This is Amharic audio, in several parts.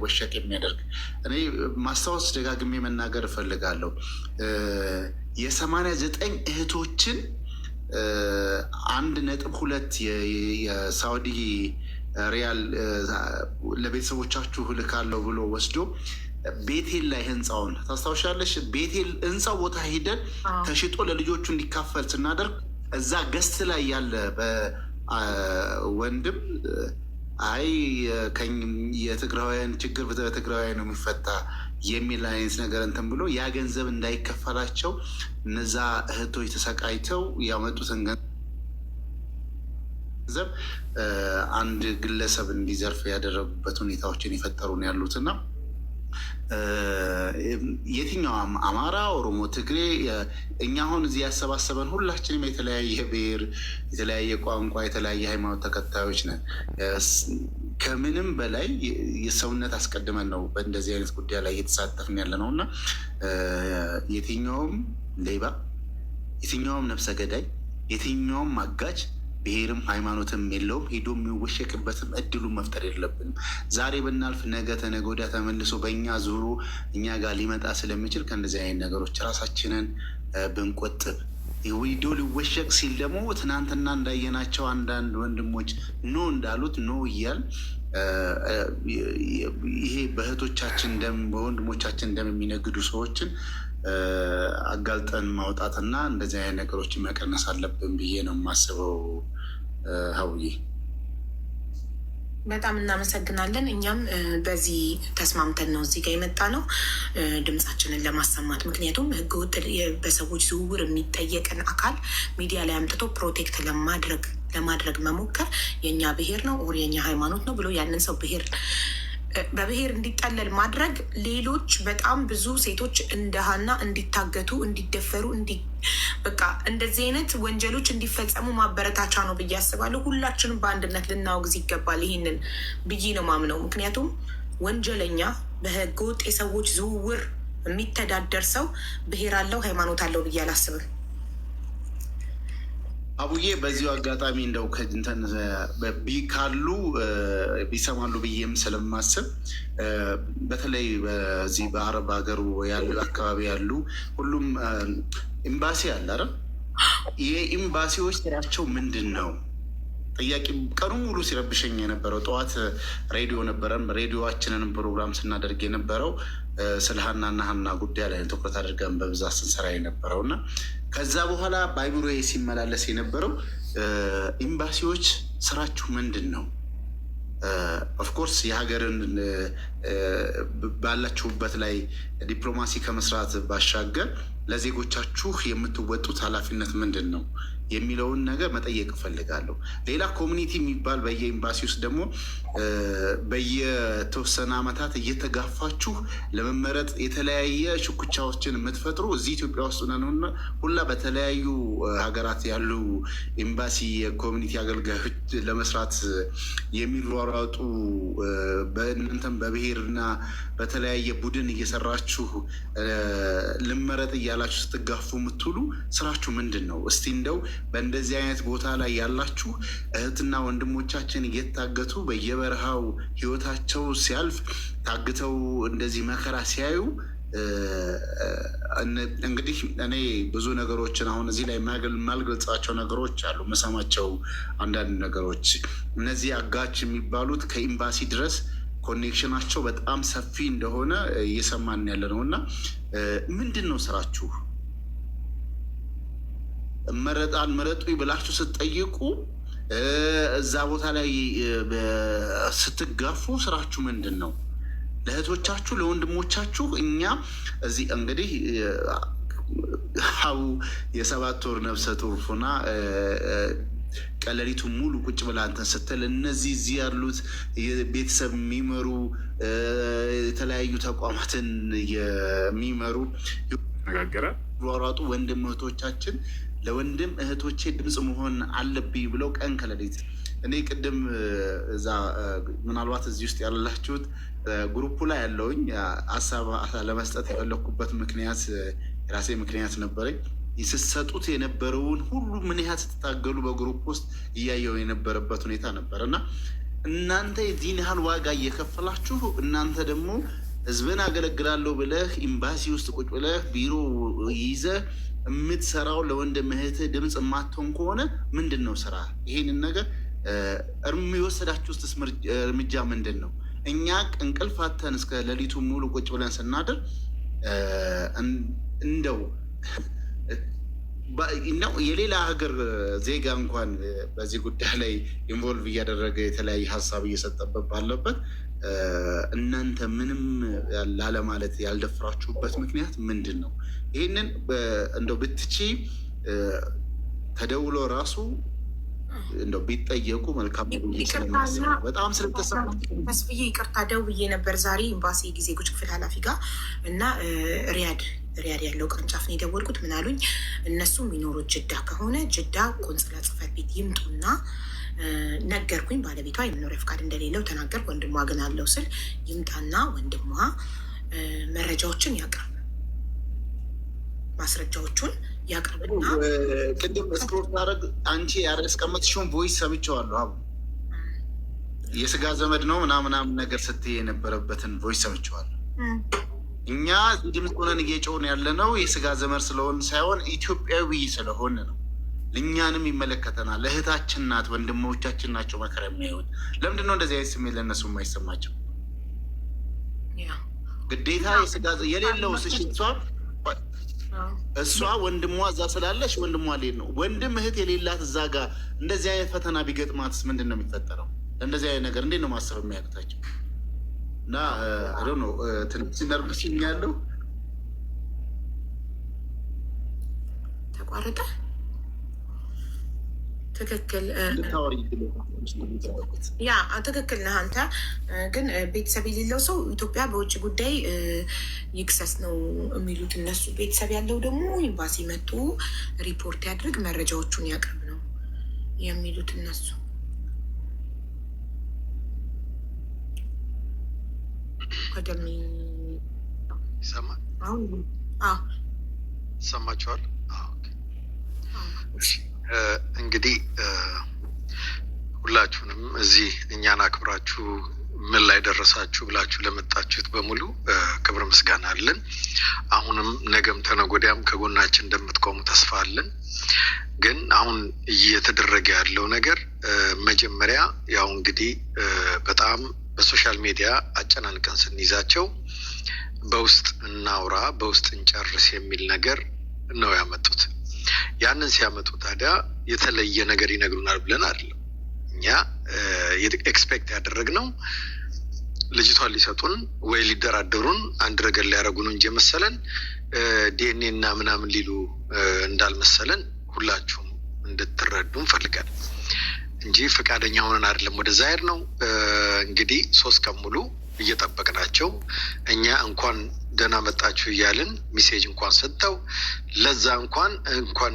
እንዳይወሸቅ የሚያደርግ እኔ ማስታወስ ደጋግሜ መናገር እፈልጋለሁ። የ89 እህቶችን 1.2 የሳውዲ ሪያል ለቤተሰቦቻችሁ ልካለሁ ብሎ ወስዶ ቤቴል ላይ ህንፃውን ታስታውሻለሽ? ቤቴል ህንፃው ቦታ ሂደን ተሽጦ ለልጆቹ እንዲካፈል ስናደርግ እዛ ገስት ላይ ያለ በወንድም አይ የትግራውያን ችግር በትግራውያን ነው የሚፈታ የሚል አይነት ነገር እንትን ብሎ ያ ገንዘብ እንዳይከፈላቸው እነዛ እህቶች ተሰቃይተው ያመጡትን ገንዘብ አንድ ግለሰብ እንዲዘርፍ ያደረጉበት ሁኔታዎችን የፈጠሩ ነው ያሉትና የትኛውም አማራ፣ ኦሮሞ፣ ትግሬ እኛ አሁን እዚህ ያሰባሰበን ሁላችንም የተለያየ ብሔር፣ የተለያየ ቋንቋ፣ የተለያየ ሃይማኖት ተከታዮች ነን። ከምንም በላይ የሰውነት አስቀድመን ነው በእንደዚህ አይነት ጉዳይ ላይ እየተሳተፍን ያለ ነው እና የትኛውም ሌባ፣ የትኛውም ነፍሰ ገዳይ፣ የትኛውም አጋጅ ብሔርም ሃይማኖትም የለውም። ሄዶ የሚወሸቅበትም እድሉን መፍጠር የለብንም። ዛሬ ብናልፍ ነገ ተነገ ወዲያ ተመልሶ በእኛ ዙሩ እኛ ጋር ሊመጣ ስለሚችል ከእንደዚህ አይነት ነገሮች ራሳችንን ብንቆጥብ። ሄዶ ሊወሸቅ ሲል ደግሞ ትናንትና እንዳየናቸው አንዳንድ ወንድሞች ኖ እንዳሉት ኖ እያል ይሄ በእህቶቻችን ደም በወንድሞቻችን ደም የሚነግዱ ሰዎችን አጋልጠን ማውጣትና እንደዚህ አይነት ነገሮችን መቀነስ አለብን ብዬ ነው የማስበው። ሀውዬ በጣም እናመሰግናለን። እኛም በዚህ ተስማምተን ነው እዚህ ጋር የመጣ ነው ድምፃችንን ለማሰማት። ምክንያቱም ህገወጥ በሰዎች ዝውውር የሚጠየቅን አካል ሚዲያ ላይ አምጥቶ ፕሮቴክት ለማድረግ መሞከር የእኛ ብሔር ነው ኦር የእኛ ሃይማኖት ነው ብሎ ያንን ሰው በብሔር እንዲጠለል ማድረግ ሌሎች በጣም ብዙ ሴቶች እንደ ሀና እንዲታገቱ፣ እንዲደፈሩ፣ በቃ እንደዚህ አይነት ወንጀሎች እንዲፈጸሙ ማበረታቻ ነው ብዬ አስባለሁ። ሁላችንም በአንድነት ልናወግዝ ይገባል ይህንን ብዬ ነው ማምነው። ምክንያቱም ወንጀለኛ በህገ ወጥ የሰዎች ዝውውር የሚተዳደር ሰው ብሔር አለው ሃይማኖት አለው ብዬ አላስብም። አቡዬ በዚሁ አጋጣሚ እንደው ከእንትን ካሉ ቢሰማሉ ብዬም ስለማስብ በተለይ በዚህ በአረብ ሀገሩ ያሉ አካባቢ ያሉ ሁሉም ኤምባሲ አለ አይደል? የኤምባሲዎች ስራቸው ምንድን ነው? ጥያቄ ቀኑ ሙሉ ሲረብሸኝ የነበረው ጠዋት ሬዲዮ ነበረን። ሬዲዮችንንም ፕሮግራም ስናደርግ የነበረው ስለ ሀናና ሀና ጉዳይ ላይ ትኩረት አድርገን በብዛት ስንሰራ የነበረው እና ከዛ በኋላ በአይምሮዬ ሲመላለስ የነበረው ኤምባሲዎች ስራችሁ ምንድን ነው? ኦፍኮርስ የሀገርን ባላችሁበት ላይ ዲፕሎማሲ ከመስራት ባሻገር ለዜጎቻችሁ የምትወጡት ኃላፊነት ምንድን ነው የሚለውን ነገር መጠየቅ እፈልጋለሁ። ሌላ ኮሚኒቲ የሚባል በየኤምባሲ ውስጥ ደግሞ በየተወሰነ ዓመታት እየተጋፋችሁ ለመመረጥ የተለያየ ሽኩቻዎችን የምትፈጥሩ እዚህ ኢትዮጵያ ውስጥ ነውና ሁላ በተለያዩ ሀገራት ያሉ ኤምባሲ የኮሚኒቲ አገልጋዮች ለመስራት የሚሯሯጡ በእናንተም በብሔርና በተለያየ ቡድን እየሰራችሁ ልመረጥ እያላችሁ ስትጋፉ የምትውሉ ስራችሁ ምንድን ነው? እስቲ እንደው በእንደዚህ አይነት ቦታ ላይ ያላችሁ እህትና ወንድሞቻችን እየታገቱ በየበረሃው ህይወታቸው ሲያልፍ ታግተው እንደዚህ መከራ ሲያዩ እንግዲህ እኔ ብዙ ነገሮችን አሁን እዚህ ላይ የማልገልጻቸው ነገሮች አሉ። መሰማቸው አንዳንድ ነገሮች እነዚህ አጋች የሚባሉት ከኤምባሲ ድረስ ኮኔክሽናቸው በጣም ሰፊ እንደሆነ እየሰማን ያለ ነው እና ምንድን ነው ስራችሁ? መረጡኝ ብላችሁ ስትጠይቁ እዛ ቦታ ላይ ስትጋፉ ስራችሁ ምንድን ነው? ለእህቶቻችሁ ለወንድሞቻችሁ እኛ እዚህ እንግዲህ ሀው የ7 ወር ነፍሰ ጡር ሆና ቀለሊቱ ሙሉ ቁጭ ብላ እንትን ስትል እነዚህ እዚህ ያሉት ቤተሰብ የሚመሩ የተለያዩ ተቋማትን የሚመሩ ነጋገረ ሯሯጡ ወንድም እህቶቻችን ለወንድም እህቶቼ ድምፅ መሆን አለብኝ ብለው ቀን ከሌሊት እኔ ቅድም እዛ ምናልባት እዚህ ውስጥ ያላችሁት ግሩፑ ላይ ያለውኝ ሀሳብ ለመስጠት የፈለኩበት ምክንያት የራሴ ምክንያት ነበረኝ። ስትሰጡት የነበረውን ሁሉ ምን ያህል ስትታገሉ በግሩፕ ውስጥ እያየው የነበረበት ሁኔታ ነበር እና እናንተ የዚህን ያህል ዋጋ እየከፈላችሁ እናንተ ደግሞ ህዝብን አገለግላለሁ ብለህ ኤምባሲ ውስጥ ቁጭ ብለህ ቢሮ ይዘህ የምትሰራው ለወንድም እህትህ ድምፅ የማትሆን ከሆነ ምንድን ነው ስራ? ይሄንን ነገር የሚወሰዳችሁ ውስጥ እርምጃ ምንድን ነው? እኛ እንቅልፍ አተን እስከ ሌሊቱ ሙሉ ቁጭ ብለን ስናድር እንደው የሌላ ሀገር ዜጋ እንኳን በዚህ ጉዳይ ላይ ኢንቮልቭ እያደረገ የተለያየ ሀሳብ እየሰጠበት ባለበት እናንተ ምንም ላለማለት ያልደፍራችሁበት ምክንያት ምንድን ነው? ይህንን እንደው ብትቺ ተደውሎ ራሱ እንደው ቢጠየቁ መልካም። በጣም ስለተሰማስብዬ ይቅርታ ደውዬ ነበር ዛሬ ኤምባሲ ዜጎች ክፍል ኃላፊ ጋር እና ሪያድ ያለው ቅርንጫፍ ነው የደወልኩት። ምን አሉኝ? እነሱ የሚኖሩት ጅዳ ከሆነ ጅዳ ቆንስላ ጽሕፈት ቤት ይምጡና ነገርኩኝ። ባለቤቷ የመኖሪያ ፍቃድ እንደሌለው ተናገርኩ። ወንድሟ ግን አለው ስል ይምጣና ወንድሟ መረጃዎችን ያቅርብ፣ ማስረጃዎቹን ያቅርብና ቅድም ስክሮል ታደረግ አንቺ ያስቀመጥሽውን ቮይስ ሰምቼዋለሁ። አቡ የስጋ ዘመድ ነው ምናምናምን ነገር ስትይ የነበረበትን ቮይስ ሰምቼዋለሁ። እኛ ድምፅ ሆነን እየጮህን ያለ ነው የስጋ ዘመድ ስለሆን ሳይሆን ኢትዮጵያዊ ስለሆን ነው። እኛንም ይመለከተናል። እህታችን ናት፣ ወንድሞቻችን ናቸው መከራ የሚያዩት። ለምንድን ነው እንደዚህ አይነት ስሜት ለእነሱ የማይሰማቸው? ግዴታ የስጋ የሌለው እሷ ወንድሟ እዛ ስላለች ወንድሟ ሌል ነው። ወንድም እህት የሌላት እዛ ጋር እንደዚህ አይነት ፈተና ቢገጥማትስ ምንድን ነው የሚፈጠረው? እንደዚህ አይነት ነገር እንዴት ነው ማሰብ የሚያቅታቸው? እና ነው ትንሽ ነርቭስ ያለው ተቋረጠ። ትክክል ያ ትክክል ነህ አንተ። ግን ቤተሰብ የሌለው ሰው ኢትዮጵያ በውጭ ጉዳይ ይክሰስ ነው የሚሉት እነሱ። ቤተሰብ ያለው ደግሞ ኤምባሲ መጡ ሪፖርት ያድርግ፣ መረጃዎቹን ያቅርብ ነው የሚሉት እነሱ። ቀደም ይሰማል። ይሰማችኋል? እንግዲህ ሁላችሁንም እዚህ እኛን አክብራችሁ ምን ላይ ደረሳችሁ ብላችሁ ለመጣችሁት በሙሉ ክብር ምስጋና አለን። አሁንም ነገም ተነገ ወዲያም ከጎናችን እንደምትቆሙ ተስፋ አለን። ግን አሁን እየተደረገ ያለው ነገር መጀመሪያ ያው እንግዲህ በጣም በሶሻል ሚዲያ አጨናንቀን ስንይዛቸው በውስጥ እናውራ በውስጥ እንጨርስ የሚል ነገር ነው ያመጡት። ያንን ሲያመጡ ታዲያ የተለየ ነገር ይነግሩናል ብለን አይደለም እኛ ኤክስፔክት ያደረግነው። ልጅቷን ሊሰጡን ወይ ሊደራደሩን አንድ ነገር ሊያደርጉን እንጂ መሰለን ዲኤንኤ እና ምናምን ሊሉ እንዳልመሰለን ሁላችሁም እንድትረዱ እንፈልጋለን እንጂ ፈቃደኛ ሆነን አይደለም ወደዛ ሄድ ነው። እንግዲህ 3 ቀን ሙሉ እየጠበቅናቸው እኛ እንኳን ደህና መጣችሁ እያልን ሚሴጅ እንኳን ሰጥተው ለዛ እንኳን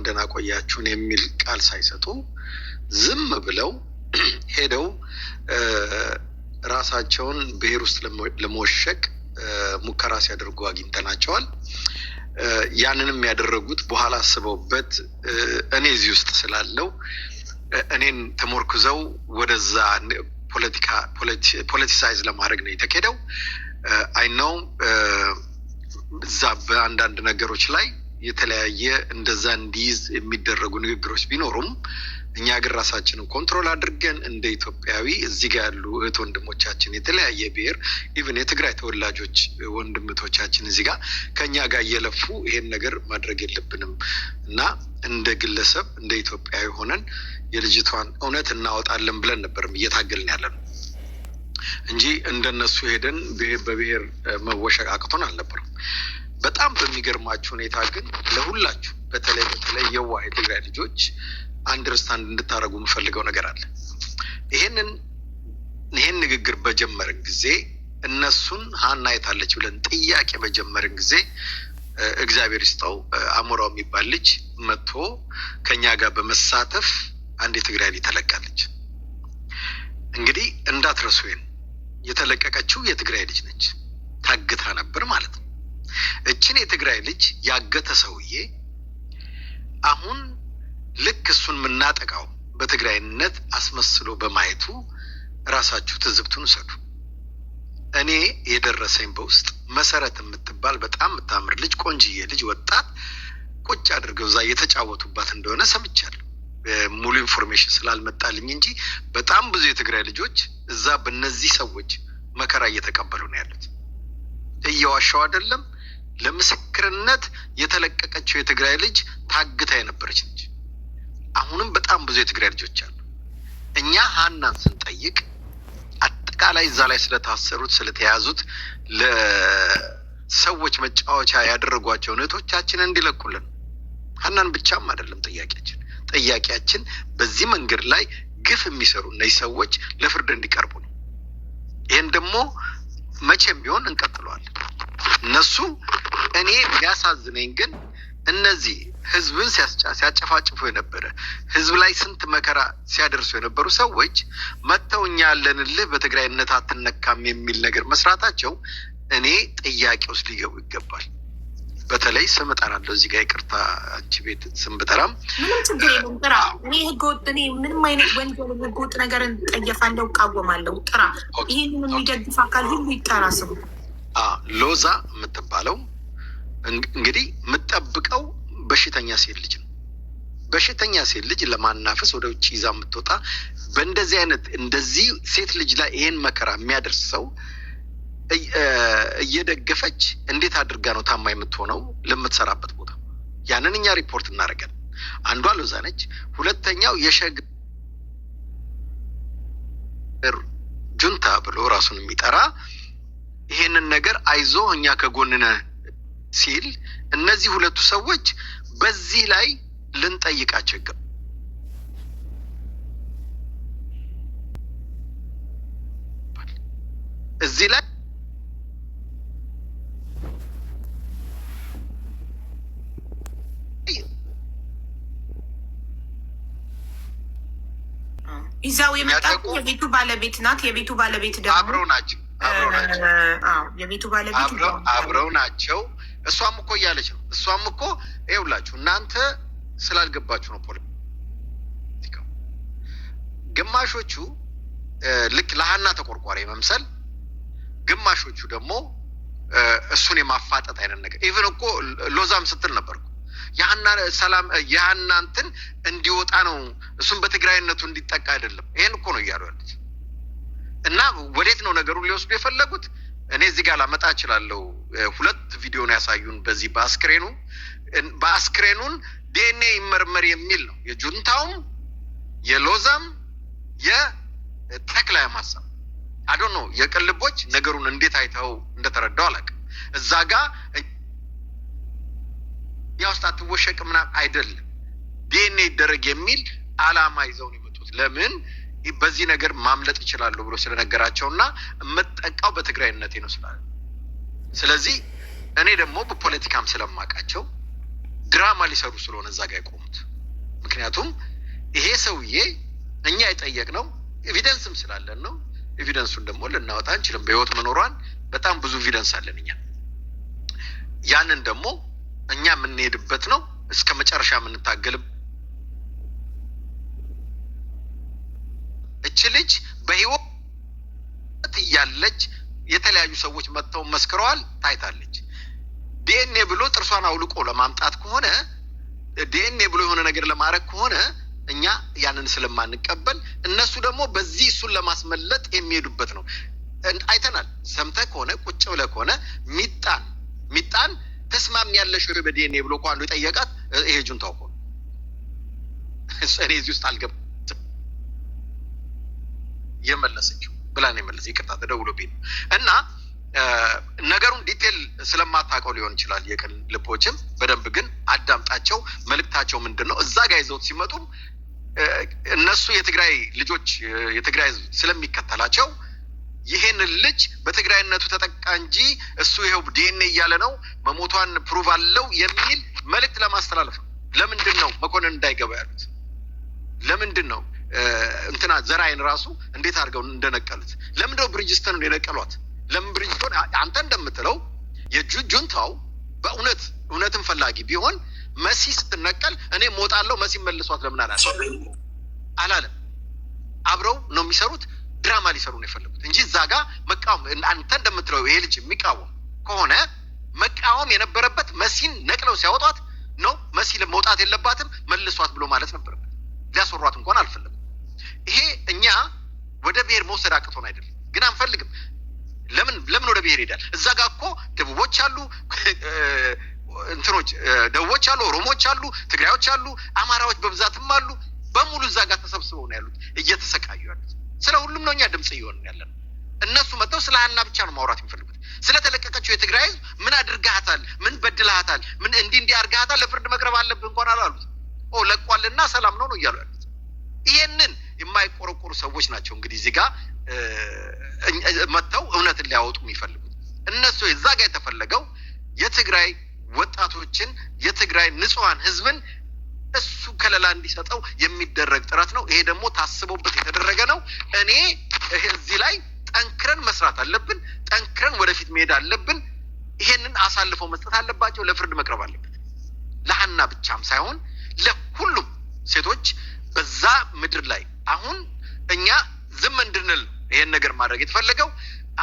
ደህና ቆያችሁን የሚል ቃል ሳይሰጡ ዝም ብለው ሄደው ራሳቸውን ብሔር ውስጥ ለመወሸቅ ሙከራ ሲያደርጉ አግኝተናቸዋል። ያንንም ያደረጉት በኋላ አስበውበት እኔ እዚህ ውስጥ ስላለው እኔን ተሞርክዘው ወደዛ ፖለቲሳይዝ ለማድረግ ነው የተኬደው። አይነው እዛ በአንዳንድ ነገሮች ላይ የተለያየ እንደዛ እንዲይዝ የሚደረጉ ንግግሮች ቢኖሩም እኛ ግን ራሳችንን ኮንትሮል አድርገን እንደ ኢትዮጵያዊ እዚህ ጋር ያሉ እህት ወንድሞቻችን የተለያየ ብሔር ኢቭን የትግራይ ተወላጆች ወንድምቶቻችን እዚህ ጋር ከኛ ጋር እየለፉ ይሄን ነገር ማድረግ የለብንም እና እንደ ግለሰብ እንደ ኢትዮጵያዊ ሆነን የልጅቷን እውነት እናወጣለን ብለን ነበርም እየታገልን ያለን እንጂ እንደነሱ ሄደን በብሔር መወሸቅ አቅቶን አልነበረም። በጣም በሚገርማችሁ ሁኔታ ግን ለሁላችሁ በተለይ የዋህ የትግራይ ልጆች አንደርስታንድ እንድታረጉ የምፈልገው ነገር አለ። ይሄን ንግግር በጀመርን ጊዜ እነሱን ሀና የታለች ብለን ጥያቄ በጀመርን ጊዜ እግዚአብሔር ይስጠው አሞራው የሚባል ልጅ መጥቶ ከኛ ጋር በመሳተፍ አንድ የትግራይ ልጅ ተለቃለች። እንግዲህ እንዳትረሱ የተለቀቀችው የትግራይ ልጅ ነች። ታግታ ነበር ማለት ነው። እችን የትግራይ ልጅ ያገተ ሰውዬ አሁን ልክ እሱን የምናጠቃው በትግራይነት አስመስሎ በማየቱ ራሳችሁ ትዝብቱን ሰዱ። እኔ የደረሰኝ በውስጥ መሰረት የምትባል በጣም የምታምር ልጅ ቆንጅዬ ልጅ ወጣት ቁጭ አድርገው እዛ እየተጫወቱባት እንደሆነ ሰምቻለሁ። ሙሉ ኢንፎርሜሽን ስላልመጣልኝ እንጂ በጣም ብዙ የትግራይ ልጆች እዛ በእነዚህ ሰዎች መከራ እየተቀበሉ ነው ያሉት። እየዋሻው አይደለም። ለምስክርነት የተለቀቀችው የትግራይ ልጅ ታግታ የነበረች ነች። አሁንም በጣም ብዙ የትግራይ ልጆች አሉ። እኛ ሀናን ስንጠይቅ አጠቃላይ እዛ ላይ ስለታሰሩት ስለተያዙት ለሰዎች መጫወቻ ያደረጓቸው እህቶቻችን እንዲለቁልን ሀናን ብቻም አይደለም ጥያቄያችን በዚህ መንገድ ላይ ግፍ የሚሰሩ እነዚህ ሰዎች ለፍርድ እንዲቀርቡ ነው። ይህን ደግሞ መቼም ቢሆን እንቀጥለዋለን። እነሱ እኔ ቢያሳዝነኝ ግን እነዚህ ህዝብን ሲያጨፋጭፉ የነበረ ህዝብ ላይ ስንት መከራ ሲያደርሱ የነበሩ ሰዎች መጥተው እኛ ያለንልህ በትግራይነት አትነካም የሚል ነገር መስራታቸው እኔ ጥያቄ ውስጥ ሊገቡ ይገባል። በተለይ ስም እጠራለሁ እዚህ ጋር ይቅርታ፣ አንቺ ቤት ስም ብጠራም ምንም ችግር የለም። ጥራ። እኔ ህገወጥ እኔ ምንም አይነት ወንጀል ህገወጥ ነገርን ጠየፋለሁ፣ እቃወማለሁ። ጥራ። ይህንን የሚደግፍ አካል ሁሉ ይጠራ ስሙ። ሎዛ የምትባለው እንግዲህ የምጠብቀው በሽተኛ ሴት ልጅ ነው። በሽተኛ ሴት ልጅ ለማናፈስ ወደ ውጭ ይዛ የምትወጣ በእንደዚህ አይነት እንደዚህ ሴት ልጅ ላይ ይሄን መከራ የሚያደርስ ሰው እየደገፈች እንዴት አድርጋ ነው ታማ የምትሆነው ለምትሰራበት ቦታ? ያንን እኛ ሪፖርት እናደርጋለን። አንዷ ሎዛ ነች። ሁለተኛው የሸገር ጁንታ ብሎ ራሱን የሚጠራ ይሄንን ነገር አይዞ እኛ ከጎንነ ሲል እነዚህ ሁለቱ ሰዎች በዚህ ላይ ልንጠይቃቸው ይገባል። እዚህ ላይ ይዛው የመጣው የቤቱ ባለቤት ናት። የቤቱ ባለቤት ደግሞ አብረው ናቸው። የቤቱ ባለቤት አብረው ናቸው። እሷም እኮ እያለች ነው። እሷም እኮ ይኸውላችሁ እናንተ ስላልገባችሁ ነው ፖለቲካው። ግማሾቹ ልክ ለሀና ተቆርቋሪ መምሰል፣ ግማሾቹ ደግሞ እሱን የማፋጠጥ አይነት ነገር። ኢቭን እኮ ሎዛም ስትል ነበር እኮ የሀና ሰላም የሀና እንትን እንዲወጣ ነው፣ እሱም በትግራይነቱ እንዲጠቃ አይደለም። ይሄን እኮ ነው እያሉ ያሉት። እና ወዴት ነው ነገሩን ሊወስዱ የፈለጉት? እኔ እዚህ ጋር ላመጣ እችላለሁ። ሁለት ቪዲዮ ነው ያሳዩን። በዚህ በአስክሬኑን ዲኤንኤ ይመርመር የሚል ነው የጁንታውም የሎዛም የተክላይ ሀሳብ። አዶ ነው የቅልቦች ነገሩን እንዴት አይተው እንደተረዳው አላውቅም። እዛ ጋር ያውስጥ አትወሸቅ ምናምን አይደለም፣ ዲኤንኤ ይደረግ የሚል አላማ ይዘው ነው የመጡት። ለምን በዚህ ነገር ማምለጥ ይችላሉ ብሎ ስለነገራቸውና የምጠቃው በትግራይነቴ ነው ስላለ። ስለዚህ እኔ ደግሞ በፖለቲካም ስለማውቃቸው ድራማ ሊሰሩ ስለሆነ እዛ ጋር የቆሙት። ምክንያቱም ይሄ ሰውዬ እኛ የጠየቅነው ኤቪደንስም ስላለን ነው። ኤቪደንሱን ደግሞ ልናወጣ አንችልም። በህይወት መኖሯን በጣም ብዙ ኤቪደንስ አለን እኛ። ያንን ደግሞ እኛ የምንሄድበት ነው እስከ መጨረሻ የምንታገልበት። እቺ ልጅ በህይወት እያለች የተለያዩ ሰዎች መጥተው መስክረዋል፣ ታይታለች። ዲኤንኤ ብሎ ጥርሷን አውልቆ ለማምጣት ከሆነ ዲኤንኤ ብሎ የሆነ ነገር ለማድረግ ከሆነ እኛ ያንን ስለማንቀበል እነሱ ደግሞ በዚህ እሱን ለማስመለጥ የሚሄዱበት ነው። አይተናል። ሰምተህ ከሆነ ቁጭ ብለህ ከሆነ ሚጣን ተስማሚያለሽ ወይ በዲኤንኤ ብሎ እኮ አንዱ የጠየቃት ይሄ ጁንታው እኮ ነው። እኔ እዚህ ውስጥ አልገባም የመለሰችው ብላ ነው የመለሰ። ይቅርታ ተደውሎብኝ ነው። እና ነገሩን ዲቴል ስለማታውቀው ሊሆን ይችላል። የቅን ልቦችም በደንብ ግን አዳምጣቸው። መልእክታቸው ምንድን ነው? እዛ ጋር ይዘውት ሲመጡ እነሱ የትግራይ ልጆች የትግራይ ስለሚከተላቸው ይሄን ልጅ በትግራይነቱ ተጠቃ እንጂ እሱ ይሄው ዲኤንኤ እያለ ነው መሞቷን ፕሩቭ አለው የሚል መልእክት ለማስተላለፍ ነው። ለምንድን ነው መኮንን እንዳይገባ ያሉት? ለምንድን ነው እንትና ዘራይን ራሱ እንዴት አድርገው እንደነቀሉት? ለምንድነው ብሪጅስተን የነቀሏት? ለምን ብሪጅስተን አንተ እንደምትለው የጁንታው በእውነትን ፈላጊ ቢሆን መሲ ስትነቀል እኔ ሞታለሁ መሲ መልሷት ለምን አላለም? አብረው ነው የሚሰሩት። ድራማ ሊሰሩ ነው የፈለጉት እንጂ እዛ ጋር መቃወም አንተ እንደምትለው ይሄ ልጅ የሚቃወም ከሆነ መቃወም የነበረበት መሲን ነቅለው ሲያወጧት ነው። መሲ መውጣት የለባትም መልሷት ብሎ ማለት ነበረበት። ሊያስወሯት እንኳን አልፈለጉም። ይሄ እኛ ወደ ብሔር መውሰድ አቅቶን አይደለም፣ ግን አንፈልግም። ለምን ወደ ብሔር ሄዳል? እዛ ጋር እኮ ደቡቦች አሉ፣ እንትኖች ደቡቦች አሉ፣ ኦሮሞዎች አሉ፣ ትግራዮች አሉ፣ አማራዎች በብዛትም አሉ። በሙሉ እዛ ጋር ተሰብስበው ነው ያሉት፣ እየተሰቃዩ ያሉት። ስለ ሁሉም ነው እኛ ድምጽ እየሆንን ያለን። እነሱ መጥተው ስለ ሀና ብቻ ነው ማውራት የሚፈልጉት። ስለተለቀቀችው የትግራይ ህዝብ ምን አድርጋታል፣ ምን በድላታል፣ ምን እንዲህ አድርጋታል፣ ለፍርድ መቅረብ አለብህ እንኳን አላሉት። ለቋልና ሰላም ነው እያሉ ያሉት። ይሄንን የማይቆረቆሩ ሰዎች ናቸው እንግዲህ እዚህ ጋር መጥተው እውነትን ሊያወጡ የሚፈልጉት። እነሱ እዛ ጋር የተፈለገው የትግራይ ወጣቶችን የትግራይ ንጹሃን ህዝብን እሱ ከለላ እንዲሰጠው የሚደረግ ጥረት ነው። ይሄ ደግሞ ታስቦበት የተደረገ ነው። እኔ እዚህ ላይ ጠንክረን መስራት አለብን። ጠንክረን ወደፊት መሄድ አለብን። ይሄንን አሳልፈው መስጠት አለባቸው። ለፍርድ መቅረብ አለበት። ለሀና ብቻም ሳይሆን ለሁሉም ሴቶች በዛ ምድር ላይ አሁን እኛ ዝም እንድንል ይሄን ነገር ማድረግ የተፈለገው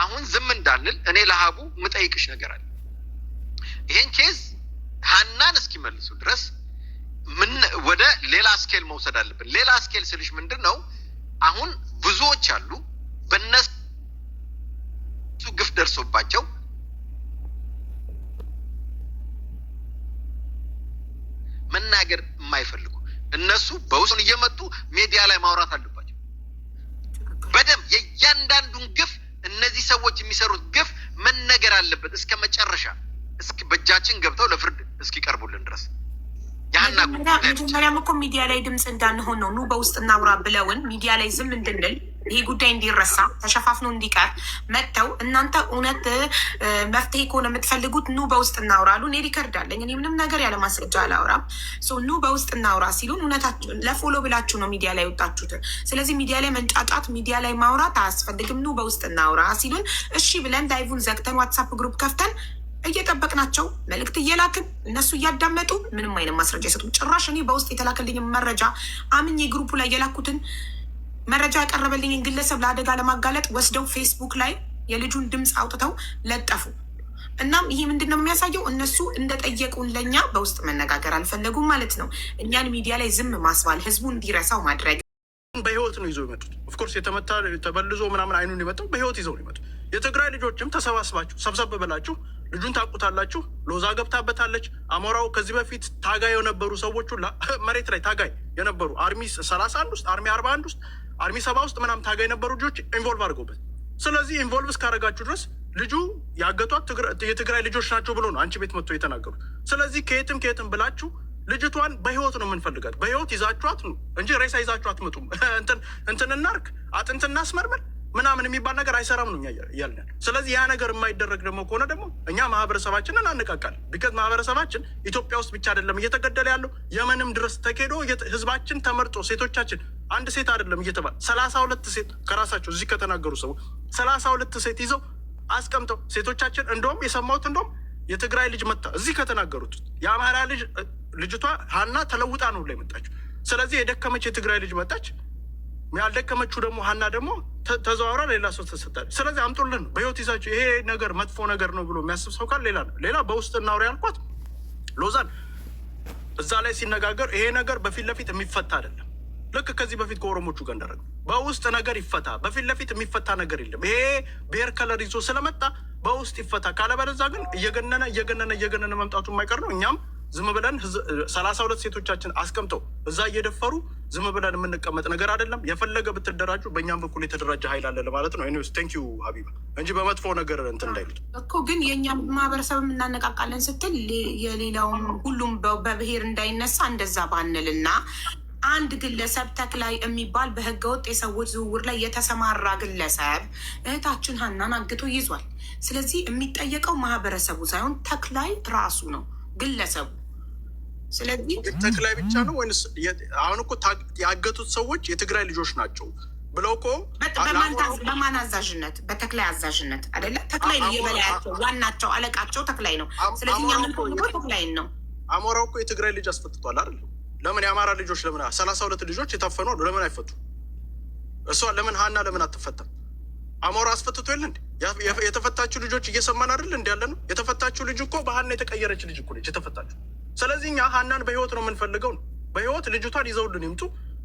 አሁን ዝም እንዳንል እኔ ለሀቡ ምጠይቅሽ ነገር አለ። ይሄን ኬዝ ሀናን እስኪመልሱ ድረስ ምን ወደ ሌላ ስኬል መውሰድ አለብን። ሌላ ስኬል ስልሽ ምንድነው? አሁን ብዙዎች አሉ በእነሱ ግፍ ደርሶባቸው መናገር የማይፈልጉ እነሱ በውስጥ እየመጡ ሚዲያ ላይ ማውራት አለባቸው። በደም የእያንዳንዱን ግፍ እነዚህ ሰዎች የሚሰሩት ግፍ መነገር አለበት እስከ መጨረሻ፣ እስኪ በእጃችን ገብተው ለፍርድ እስኪቀርቡልን ድረስ። መጀመሪያም እኮ ሚዲያ ላይ ድምፅ እንዳንሆን ነው። ኑ በውስጥ እናውራ ብለውን ሚዲያ ላይ ዝም እንድንል ይሄ ጉዳይ እንዲረሳ ተሸፋፍኖ እንዲቀር መጥተው እናንተ እውነት መፍትሄ ከሆነ የምትፈልጉት ኑ በውስጥ እናውራ አሉ። እኔ ሪከርድ አለኝ። እኔ ምንም ነገር ያለ ማስረጃ አላውራም። ኑ በውስጥ እናውራ ሲሉን እውነታችሁ ለፎሎ ብላችሁ ነው ሚዲያ ላይ ወጣችሁት። ስለዚህ ሚዲያ ላይ መንጫጫት፣ ሚዲያ ላይ ማውራት አያስፈልግም። ኑ በውስጥ እናውራ ሲሉን እሺ ብለን ላይቭን ዘግተን ዋትሳፕ ግሩፕ ከፍተን እየጠበቅናቸው መልእክት እየላክን እነሱ እያዳመጡ ምንም አይነት ማስረጃ አይሰጡም። ጭራሽ እኔ በውስጥ የተላከልኝ መረጃ አምኜ ግሩፑ ላይ የላኩትን መረጃ ያቀረበልኝን ግለሰብ ለአደጋ ለማጋለጥ ወስደው ፌስቡክ ላይ የልጁን ድምፅ አውጥተው ለጠፉ። እናም ይሄ ምንድን ነው የሚያሳየው? እነሱ እንደጠየቁን ለእኛ በውስጥ መነጋገር አልፈለጉም ማለት ነው። እኛን ሚዲያ ላይ ዝም ማስባል፣ ህዝቡ እንዲረሳው ማድረግ። በህይወት ነው ይዘው ይመጡት። ኦፍኮርስ የተመታ ተበልዞ ምናምን አይኑን የመጣው በህይወት ይዘው ነው ይመጡት። የትግራይ ልጆችም ተሰባስባችሁ ሰብሰብ ብላችሁ ልጁን ታውቁታላችሁ። ሎዛ ገብታበታለች። አሞራው ከዚህ በፊት ታጋይ የነበሩ ሰዎች ሁላ መሬት ላይ ታጋይ የነበሩ አርሚ 31 ውስጥ አርሚ 41 ውስጥ አርሚ 70 ውስጥ ምናምን ታጋይ የነበሩ ልጆች ኢንቮልቭ አድርገውበት። ስለዚህ ኢንቮልቭ እስካደረጋችሁ ድረስ ልጁ ያገቷት የትግራይ ልጆች ናቸው ብሎ ነው አንቺ ቤት መጥቶ የተናገሩት። ስለዚህ ከየትም ብላችሁ ልጅቷን በህይወት ነው የምንፈልጋት። በህይወት ይዛችኋት ነው እንጂ ሬሳ ይዛችኋት መጡም እንትን እናርክ አጥንት እናስመርመር ምናምን የሚባል ነገር አይሰራም ነው እያልን። ስለዚህ ያ ነገር የማይደረግ ደግሞ ከሆነ ደግሞ እኛ ማህበረሰባችንን አነቃቃለን። ቢከዝ ማህበረሰባችን ኢትዮጵያ ውስጥ ብቻ አይደለም እየተገደለ ያለው፣ የመንም ድረስ ተኬዶ ህዝባችን ተመርጦ ሴቶቻችን አንድ ሴት አይደለም እየተባለ 32 ሴት ከራሳቸው እዚህ ከተናገሩ ሰው 32 ሴት ይዘው አስቀምጠው ሴቶቻችን እንደውም የሰማሁት እንደውም የትግራይ ልጅ መጣ እዚህ ከተናገሩት የአማራ ልጅቷ ሀና ተለውጣ ነው ላይ መጣችው። ስለዚህ የደከመች የትግራይ ልጅ መጣች። ያልደከመችው ደግሞ ሀና ደግሞ ተዘዋውራ ሌላ ሰው ተሰጣል። ስለዚህ አምጡልን በህይወት ይዛችሁ ይሄ ነገር መጥፎ ነገር ነው ብሎ የሚያስብ ሰው ካል ሌላ በውስጥ እናውራ ያልኳት ሎዛን እዛ ላይ ሲነጋገር ይሄ ነገር በፊት ለፊት የሚፈታ አይደለም። ልክ ከዚህ በፊት ከኦሮሞቹ ጋር እንዳደረገ በውስጥ ነገር ይፈታ። በፊት ለፊት የሚፈታ ነገር የለም። ይሄ ብሔር ከለር ይዞ ስለመጣ በውስጥ ይፈታ። ካለበለዚያ ግን እየገነነ መምጣቱ የማይቀር ነው። እኛም ዝም ብለን 32 ሴቶቻችን አስቀምጠው እዛ እየደፈሩ ዝም ብለን የምንቀመጥ ነገር አይደለም። የፈለገ ብትደራጁ በእኛም በኩል የተደራጀ ኃይል አለ ለማለት ነው። ኤኒዌይስ ቴንክ ዩ ሀቢባ እንጂ በመጥፎ ነገር እንትን እንዳይሉት እኮ። ግን የእኛም ማህበረሰብ እናነቃቃለን ስትል የሌላውም ሁሉም በብሔር እንዳይነሳ እንደዛ ባንልና አንድ ግለሰብ ተክላይ የሚባል በህገወጥ የሰዎች ዝውውር ላይ የተሰማራ ግለሰብ እህታችን ሀናን አግቶ ይዟል። ስለዚህ የሚጠየቀው ማህበረሰቡ ሳይሆን ተክላይ ራሱ ነው ግለሰቡ። ስለዚህ ተክላይ ብቻ ነው ወይስ አሁን እኮ ያገቱት ሰዎች የትግራይ ልጆች ናቸው ብለው እኮ በማን አዛዥነት? በተክላይ አዛዥነት አይደለ? ተክላይ ነው የበላያቸው፣ ዋናቸው፣ አለቃቸው ተክላይ ነው። ስለዚህ እኛ ምን ተክላይን ነው። አሞራው እኮ የትግራይ ልጅ አስፈትቷል አይደል? ለምን የአማራ ልጆች ለምን 32 ልጆች የታፈኑ ለምን አይፈቱ? እሷ ለምን ሀና ለምን አትፈታም? አሞራ አስፈትቶ የለ እንዴ? የተፈታችሁ ልጆች እየሰማን አይደል እንዲ ያለ ነው። የተፈታችሁ ልጅ እኮ በሀና የተቀየረች ልጅ እኮ ነች የተፈታችሁ። ስለዚህ እኛ ሀናን በህይወት ነው የምንፈልገው ነው። በህይወት ልጅቷን ይዘውልን ይምጡ።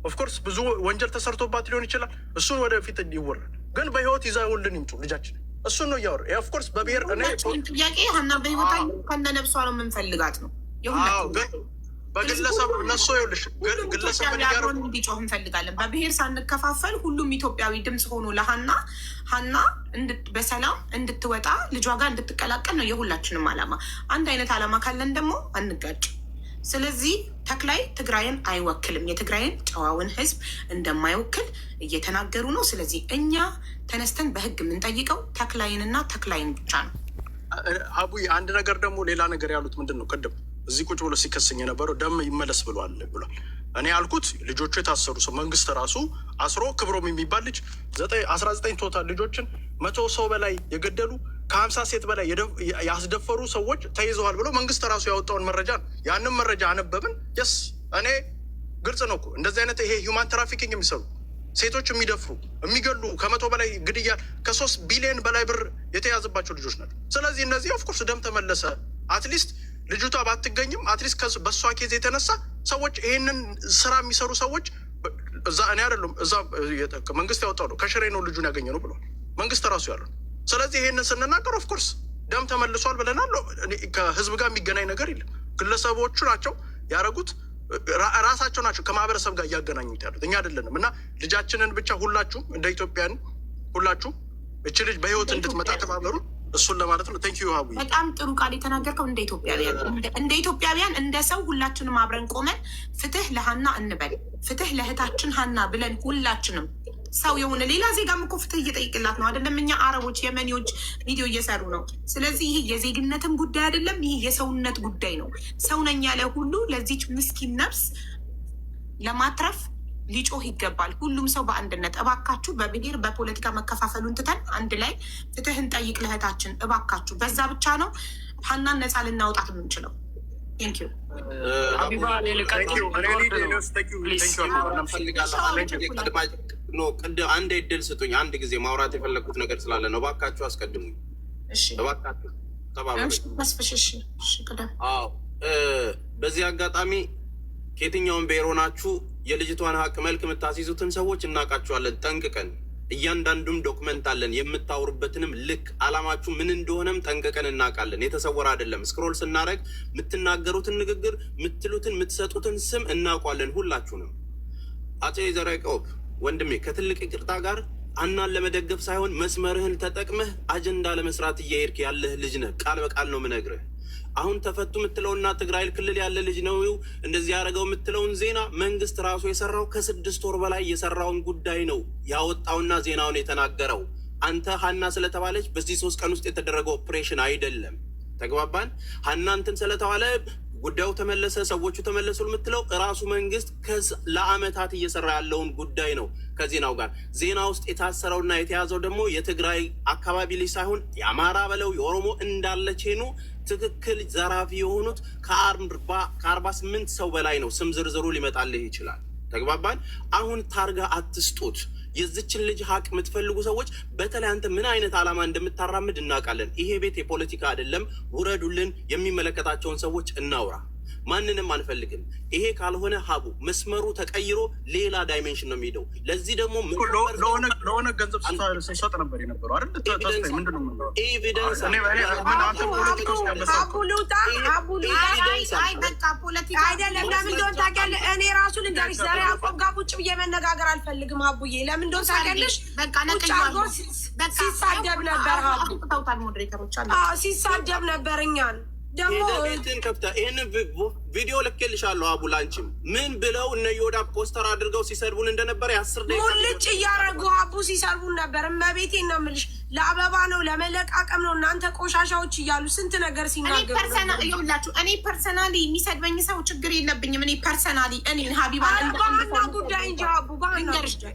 ኦፍኮርስ ብዙ ወንጀል ተሰርቶባት ሊሆን ይችላል። እሱን ወደፊት ይወራል። ግን በህይወት ይዘውልን ይምጡ ልጃችን። እሱን ነው እያወራ ኦፍኮርስ በብሔር ጥያቄ ሀና በህይወት ከነ ነብሷ ነው የምንፈልጋት ነው። በግለሰብ እነሱ ይኸውልሽ ግለሰብ እንዲጮህ እንፈልጋለን። በብሔር ሳንከፋፈል ሁሉም ኢትዮጵያዊ ድምፅ ሆኖ ሀና በሰላም እንድትወጣ ልጇ ጋር እንድትቀላቀል ነው የሁላችንም አላማ። አንድ አይነት አላማ ካለን ደግሞ አንጋጭ። ስለዚህ ተክላይ ትግራይን አይወክልም። የትግራይን ጨዋውን ህዝብ እንደማይወክል እየተናገሩ ነው። ስለዚህ እኛ ተነስተን በህግ የምንጠይቀው ተክላይንና ተክላይን ብቻ ነው። አቡይ አንድ ነገር ደግሞ ሌላ ነገር ያሉት ምንድን ነው? ቅድም እዚህ ቁጭ ብሎ ሲከሰኝ የነበረው ደም ይመለስ ብሏል። እኔ ያልኩት ልጆቹ የታሰሩ ሰው መንግስት ራሱ አስሮ ክብሮም የሚባል ልጅ 19 ቶታል ልጆችን 100 ሰው በላይ የገደሉ ከ50 ሴት በላይ ያስደፈሩ ሰዎች ተይዘዋል ብሎ መንግስት ራሱ ያወጣውን መረጃ ነው። ያንን መረጃ አነበብን። የስ እኔ ግልጽ ነው እኮ እንደዚህ አይነት ይሄ ሂውማን ትራፊኪንግ የሚሰሩ ሴቶች የሚደፍሩ የሚገሉ ከ100 በላይ ግድያ ከ3 ቢሊዮን በላይ ብር የተያዘባቸው ልጆች ናቸው። ስለዚህ እነዚህ ኦፍኮርስ ደም ተመለሰ። አትሊስት ልጅቷ ባትገኝም አትሊስት በእሷ ኬዝ የተነሳ ሰዎች ይህንን ስራ የሚሰሩ ሰዎች እዛ እኔ አይደሉም እዛ መንግስት ያወጣው ነው ከሽሬ ነው ልጁን ያገኘ ነው ብሏል መንግስት ራሱ ያለው። ስለዚህ ይህንን ስንናገር ኦፍኮርስ ደም ተመልሷል ብለናል። ከህዝብ ጋር የሚገናኝ ነገር የለም። ግለሰቦቹ ናቸው ያደረጉት፣ ራሳቸው ናቸው ከማህበረሰብ ጋር እያገናኙት ያሉት፣ እኛ አይደለንም። እና ልጃችንን ብቻ ሁላችሁም እንደ ኢትዮጵያን ሁላችሁ እች ልጅ በህይወት እንድትመጣ ተባበሩ። እሱን ለማለት ነው። ቴንክ ዩ ሀቡ። በጣም ጥሩ ቃል የተናገርከው። እንደ ኢትዮጵያውያን እንደ ሰው ሁላችንም አብረን ቆመን ፍትህ ለሀና እንበል፣ ፍትህ ለእህታችን ሀና ብለን ሁላችንም ሰው የሆነ ሌላ ዜጋም እኮ ፍትህ እየጠይቅላት ነው አይደለም። እኛ አረቦች የመኒዎች ቪዲዮ እየሰሩ ነው። ስለዚህ ይህ የዜግነትም ጉዳይ አይደለም፣ ይህ የሰውነት ጉዳይ ነው። ሰው ነኝ ያለ ሁሉ ለዚች ምስኪን ነፍስ ለማትረፍ ሊጮህ ይገባል። ሁሉም ሰው በአንድነት እባካችሁ፣ በብሔር በፖለቲካ መከፋፈሉን ትተን አንድ ላይ ፍትህን ጠይቅ ለእህታችን እባካችሁ። በዛ ብቻ ነው ሀናን ነፃ ልናውጣት የምንችለው። ቴንክ ዩ አንድ እድል ስጡኝ። አንድ ጊዜ ማውራት የፈለግኩት ነገር ስላለ ነው። እባካችሁ አስቀድሙኝ። እባካችሁ ተባበሩ። በዚህ አጋጣሚ ከየትኛውን ብሔር ሆናችሁ የልጅቷን ሀቅ መልክ የምታስይዙትን ሰዎች እናውቃችኋለን ጠንቅቀን። እያንዳንዱም ዶክመንት አለን። የምታወሩበትንም ልክ አላማችሁ ምን እንደሆነም ጠንቅቀን እናውቃለን። የተሰወረ አይደለም። ስክሮል ስናደርግ የምትናገሩትን ንግግር፣ የምትሉትን፣ የምትሰጡትን ስም እናውቋለን ሁላችሁንም። አፄ ዘርዓ ያዕቆብ ወንድሜ ከትልቅ ይቅርታ ጋር ሀናን ለመደገፍ ሳይሆን መስመርህን ተጠቅመህ አጀንዳ ለመስራት እየሄድክ ያለህ ልጅ ነህ። ቃል በቃል ነው ምነግርህ። አሁን ተፈቱ የምትለውና ትግራይ ክልል ያለ ልጅ ነው እንደዚህ ያደረገው የምትለውን ዜና መንግስት ራሱ የሰራው ከ6 ወር በላይ የሰራውን ጉዳይ ነው ያወጣውና ዜናውን የተናገረው። አንተ ሀና ስለተባለች በዚህ 3 ቀን ውስጥ የተደረገ ኦፕሬሽን አይደለም። ተግባባን? ሀና እንትን ስለተባለ ጉዳዩ ተመለሰ፣ ሰዎቹ ተመለሱ የምትለው እራሱ መንግስት ለአመታት እየሰራ ያለውን ጉዳይ ነው። ከዜናው ጋር ዜና ውስጥ የታሰረውና የተያዘው ደግሞ የትግራይ አካባቢ ልጅ ሳይሆን የአማራ በለው የኦሮሞ እንዳለ ቼኑ ትክክል ዘራፊ የሆኑት ከ48 ሰው በላይ ነው። ስም ዝርዝሩ ሊመጣልህ ይችላል። ተግባባን? አሁን ታርጋ አትስጡት። የዚችን ልጅ ሀቅ የምትፈልጉ ሰዎች በተለይ አንተ ምን አይነት ዓላማ እንደምታራምድ እናውቃለን። ይሄ ቤት የፖለቲካ አይደለም። ውረዱልን። የሚመለከታቸውን ሰዎች እናውራ። ማንንም አንፈልግም። ይሄ ካልሆነ ሀቡ መስመሩ ተቀይሮ ሌላ ዳይሜንሽን ነው የሚሄደው። ለዚህ ደግሞ ለሆነ ገንዘብ ሲሰጥ ነበር የነበረው አይደል? ኤቪደንስ አይደለም። ለምን እንደሆነ ታውቂያለሽ? እኔ ራሱ ልንገርሽ፣ ዘርዓ ያዕቆብ ጋር ቁጭ ብዬ መነጋገር አልፈልግም። ሀቡዬ ለምን እንደሆነ ታውቂያለሽ? ሲሳደብ ነበር። ሀቡ ሲሳደብ ነበር እኛን ቤትን ከፍታ ይህን ቪዲዮ ልኬልሻለሁ። አቡ ላንቺም ምን ብለው እነ ዮዳ ፖስተር አድርገው ሲሰድቡን እንደነበረ 10 ደቂቃ ሙልጭ እያደረጉ አቡ ሲሰድቡን ነበር። እመቤቴን ነው የምልሽ። ለአበባ ነው ለመለቃቀም ነው እናንተ ቆሻሻዎች እያሉ ስንት ነገር ሲናገሩ ይኸውላችሁ፣ እኔ ፐርሰናሊ የሚሰድበኝ ሰው ችግር የለብኝም። እኔ ፐርሰናሊ እኔ ሀቢባ በሀና ጉዳይ እንጂ አቡ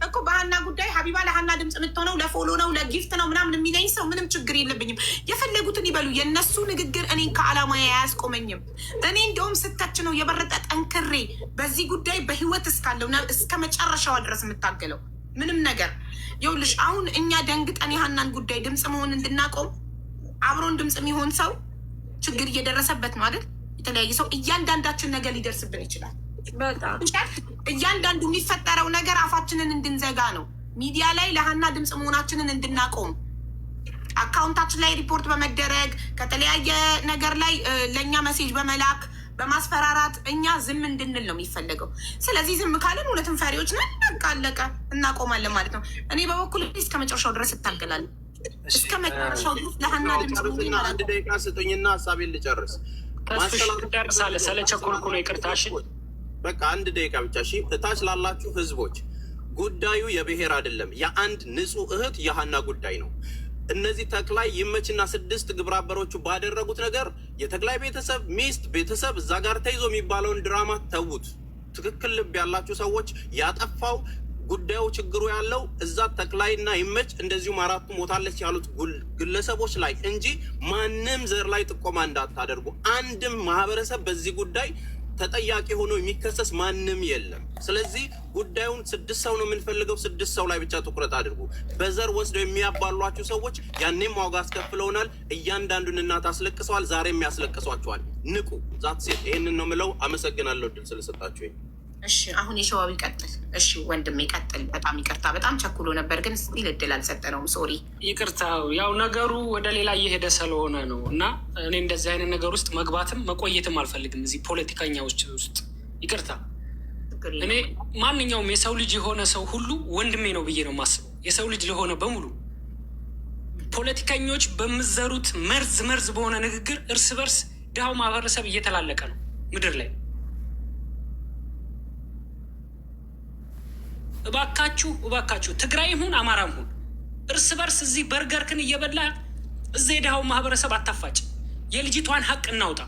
እኮ በሀና ጉዳይ ሀቢባ ለሀና ድምፅ የምትሆነው ለፎሎ ነው ለጊፍት ነው ምናምን የሚለኝ ሰው ምንም ችግር የለብኝም። የፈለጉትን ይበሉ። የእነሱ ንግግር እኔን ከዓላማ አያስቆመኝም። እኔ እንደውም ስታች ነው የበረጠ ጠንክሬ በዚህ ጉዳይ በህይወት እስካለው እስከ መጨረሻዋ ድረስ የምታገለው ምንም ነገር ይኸውልሽ አሁን እኛ ደንግጠን የሀናን ጉዳይ ድምፅ መሆን እንድናቆም አብሮን ድምፅ የሚሆን ሰው ችግር እየደረሰበት ነው አይደል? የተለያየ ሰው እያንዳንዳችን ነገር ሊደርስብን ይችላል። በጣም እያንዳንዱ የሚፈጠረው ነገር አፋችንን እንድንዘጋ ነው። ሚዲያ ላይ ለሀና ድምፅ መሆናችንን እንድናቆም አካውንታችን ላይ ሪፖርት በመደረግ ከተለያየ ነገር ላይ ለእኛ መሴጅ በመላክ በማስፈራራት እኛ ዝም እንድንል ነው የሚፈለገው። ስለዚህ ዝም ካለን እውነትን ፈሪዎች ነን። በቃ አለቀ፣ እናቆማለን ማለት ነው። እኔ በበኩል እስከ መጨረሻው ድረስ እታገላለሁ። እስከ መጨረሻው ድረስ ለሀና ድምፅ። አንድ ደቂቃ ስጡኝና ሀሳቤን ልጨርስ። ደርሳለ ስለቸኮልኩ ነው ይቅርታሽን። በቃ አንድ ደቂቃ ብቻ። እሺ፣ እታች ላላችሁ ህዝቦች ጉዳዩ የብሔር አይደለም፣ የአንድ ንጹህ እህት የሀና ጉዳይ ነው። እነዚህ ተክላይ ይመችና 6 ግብረ አበሮቹ ባደረጉት ነገር የተክላይ ቤተሰብ ሚስት ቤተሰብ እዛ ጋር ተይዞ የሚባለውን ድራማ ተዉት። ትክክል ልብ ያላችሁ ሰዎች ያጠፋው ጉዳዩ ችግሩ ያለው እዛ ተክላይና ይመች እንደዚሁም 4ቱ ሞታለች ያሉት ግለሰቦች ላይ እንጂ ማንም ዘር ላይ ጥቆማ እንዳታደርጉ። አንድም ማህበረሰብ በዚህ ጉዳይ ተጠያቂ ሆኖ የሚከሰስ ማንም የለም። ስለዚህ ጉዳዩን 6 ሰው ነው የምንፈልገው። 6 ሰው ላይ ብቻ ትኩረት አድርጉ። በዘር ወስደው የሚያባሏችሁ ሰዎች ያኔም ዋጋ አስከፍለውናል። እያንዳንዱን እናት አስለቅሰዋል። ዛሬም ያስለቅሷቸዋል። ንቁ። ዛት ሴት ይህንን ነው ምለው። አመሰግናለሁ ድል ስለሰጣችሁ። እሺ አሁን የሸዋው ይቀጥል። እሺ ወንድም ይቀጥል። በጣም ይቅርታ፣ በጣም ቸኩሎ ነበር ግን ስቲል እድል አልሰጠነውም። ሶሪ ይቅርታ። ያው ነገሩ ወደ ሌላ እየሄደ ስለሆነ ነው እና እኔ እንደዚህ አይነት ነገር ውስጥ መግባትም መቆየትም አልፈልግም እዚህ ፖለቲከኛዎች ውስጥ። ይቅርታ። እኔ ማንኛውም የሰው ልጅ የሆነ ሰው ሁሉ ወንድሜ ነው ብዬ ነው የማስበው። የሰው ልጅ ለሆነ በሙሉ ፖለቲከኞች በምዘሩት መርዝ በሆነ ንግግር እርስ በርስ ድሃው ማህበረሰብ እየተላለቀ ነው ምድር ላይ። እባካችሁ ትግራይም ሁን አማራም ሁን እርስ በርስ እዚህ በርገርክን እየበላ እዚህ የድሃው ማህበረሰብ አታፋጭ። የልጅቷን ሀቅ እናውጣ።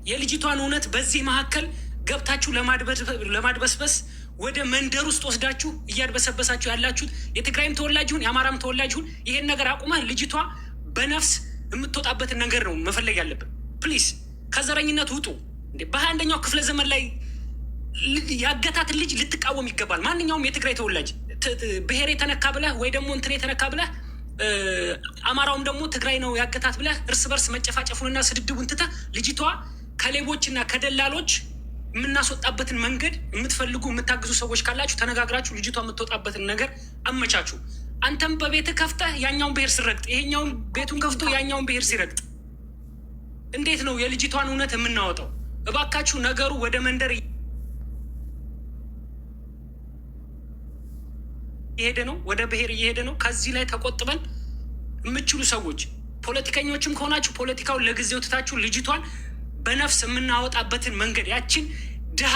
የልጅቷን እውነት በዚህ መካከል ገብታችሁ ለማድበስበስ ወደ መንደር ውስጥ ወስዳችሁ እያድበሰበሳችሁ ያላችሁት የትግራይም ተወላጅ ሁን የአማራም ተወላጅ ሁን ይሄን ነገር አቁመህ ልጅቷ በነፍስ የምትወጣበትን ነገር ነው መፈለግ ያለብን። ፕሊዝ ከዘረኝነት ውጡ። በ21ኛው ክፍለ ዘመን ላይ ያገታትን ልጅ ልትቃወም ይገባል። ማንኛውም የትግራይ ተወላጅ ብሔር የተነካ ብለህ ወይ ደግሞ እንትን የተነካ ብለህ አማራውም ደግሞ ትግራይ ነው ያገታት ብለህ እርስ በርስ መጨፋጨፉንና ስድድቡን ትተህ ልጅቷ ከሌቦችና ከደላሎች የምናስወጣበትን መንገድ የምትፈልጉ የምታግዙ ሰዎች ካላችሁ ተነጋግራችሁ ልጅቷ የምትወጣበትን ነገር አመቻችሁ። አንተም በቤት ከፍተህ ያኛውን ብሔር ሲረግጥ ይሄኛውን ቤቱን ከፍቶ ያኛውን ብሔር ሲረግጥ እንዴት ነው የልጅቷን እውነት የምናወጣው? እባካችሁ ነገሩ ወደ መንደር እየሄደ ነው፣ ወደ ብሔር እየሄደ ነው። ከዚህ ላይ ተቆጥበን የምችሉ ሰዎች ፖለቲከኞችም ከሆናችሁ ፖለቲካውን ለጊዜው ትታችሁ ልጅቷን በነፍስ የምናወጣበትን መንገድ ያችን ድሃ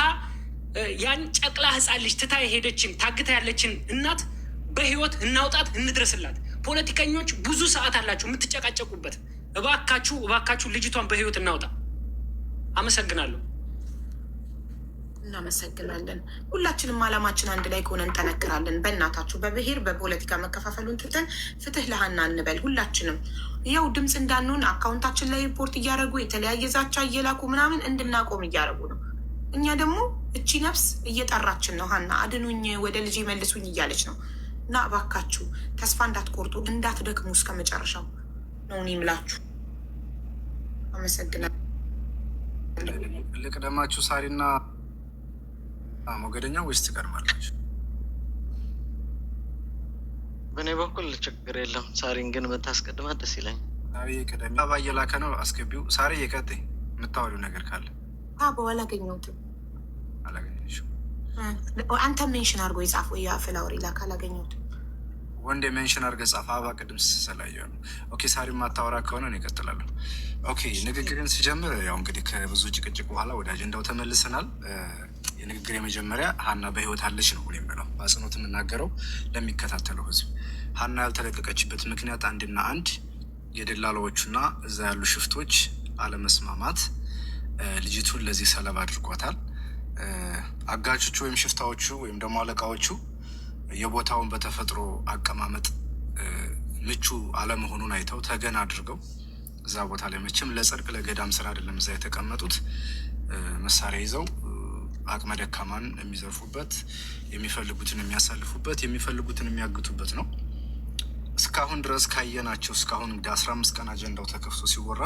ያን ጨቅላ ህፃን ልጅ ትታ የሄደችን ታግታ ያለችን እናት በህይወት እናውጣት፣ እንድረስላት። ፖለቲከኞች ብዙ ሰዓት አላችሁ የምትጨቃጨቁበት። እባካችሁ ልጅቷን በህይወት እናውጣ። አመሰግናለሁ። እናመሰግናለን። ሁላችንም አላማችን አንድ ላይ ከሆነ እንጠነክራለን። በእናታችሁ በብሔር በፖለቲካ መከፋፈሉን ትተን ፍትህ ለሀና እንበል። ሁላችንም ያው ድምፅ እንዳንሆን አካውንታችን ላይ ሪፖርት እያደረጉ የተለያየ ዛቻ እየላኩ ምናምን እንድናቆም እያደረጉ ነው። እኛ ደግሞ እቺ ነፍስ እየጠራችን ነው። ሀና አድኑኝ፣ ወደ ልጅ መልሱኝ እያለች ነው። እና እባካችሁ ተስፋ እንዳትቆርጡ፣ እንዳትደክሙ እስከ መጨረሻው ነው እኔ የምላችሁ። አመሰግናለሁ። ልቅደማችሁ ሳሪና ሞገደኛ ወይስ ትቀድማላችሁ? በእኔ በኩል ችግር የለም። ሳሪን ግን የምታስቀድማት ደስ ይለኝ። ሳሪ ቀደም ባየላከ ነው አስገቢው። ሳሪ የቀጥይ የምታወሪው ነገር ካለ አላገኘሁትም። አላገኘሽም? አንተ ሜንሽን አድርጎ የጻፈው የፍላወሪ ላክ አላገኘሁትም። ወንድ ሜንሽን አድርገህ ጻፈ። አባ ቅድም ስላየሁ ነው። ኦኬ ሳሪ ማታወራ ከሆነ እኔ እቀጥላለሁ። ኦኬ ንግግርን ሲጀምር ያው እንግዲህ ከብዙ ጭቅጭቅ በኋላ ወደ አጀንዳው ተመልሰናል። የንግግር የመጀመሪያ ሀና በህይወት አለች ነው የምለው። በአጽንኦት የምናገረው ለሚከታተለው ህዝብ ሀና ያልተለቀቀችበት ምክንያት አንድና አንድ የደላላዎቹና እዛ ያሉ ሽፍቶች አለመስማማት ልጅቱን ለዚህ ሰለባ አድርጓታል። አጋቾቹ ወይም ሽፍታዎቹ ወይም ደግሞ አለቃዎቹ የቦታውን በተፈጥሮ አቀማመጥ ምቹ አለመሆኑን አይተው ተገን አድርገው እዛ ቦታ ላይ መቼም ለጽድቅ ለገዳም ስራ አይደለም እዛ የተቀመጡት መሳሪያ ይዘው አቅመ ደካማን የሚዘርፉበት፣ የሚፈልጉትን የሚያሳልፉበት፣ የሚፈልጉትን የሚያግቱበት ነው። እስካሁን ድረስ ካየናቸው እስካሁን እንግዲህ 15 ቀን አጀንዳው ተከፍቶ ሲወራ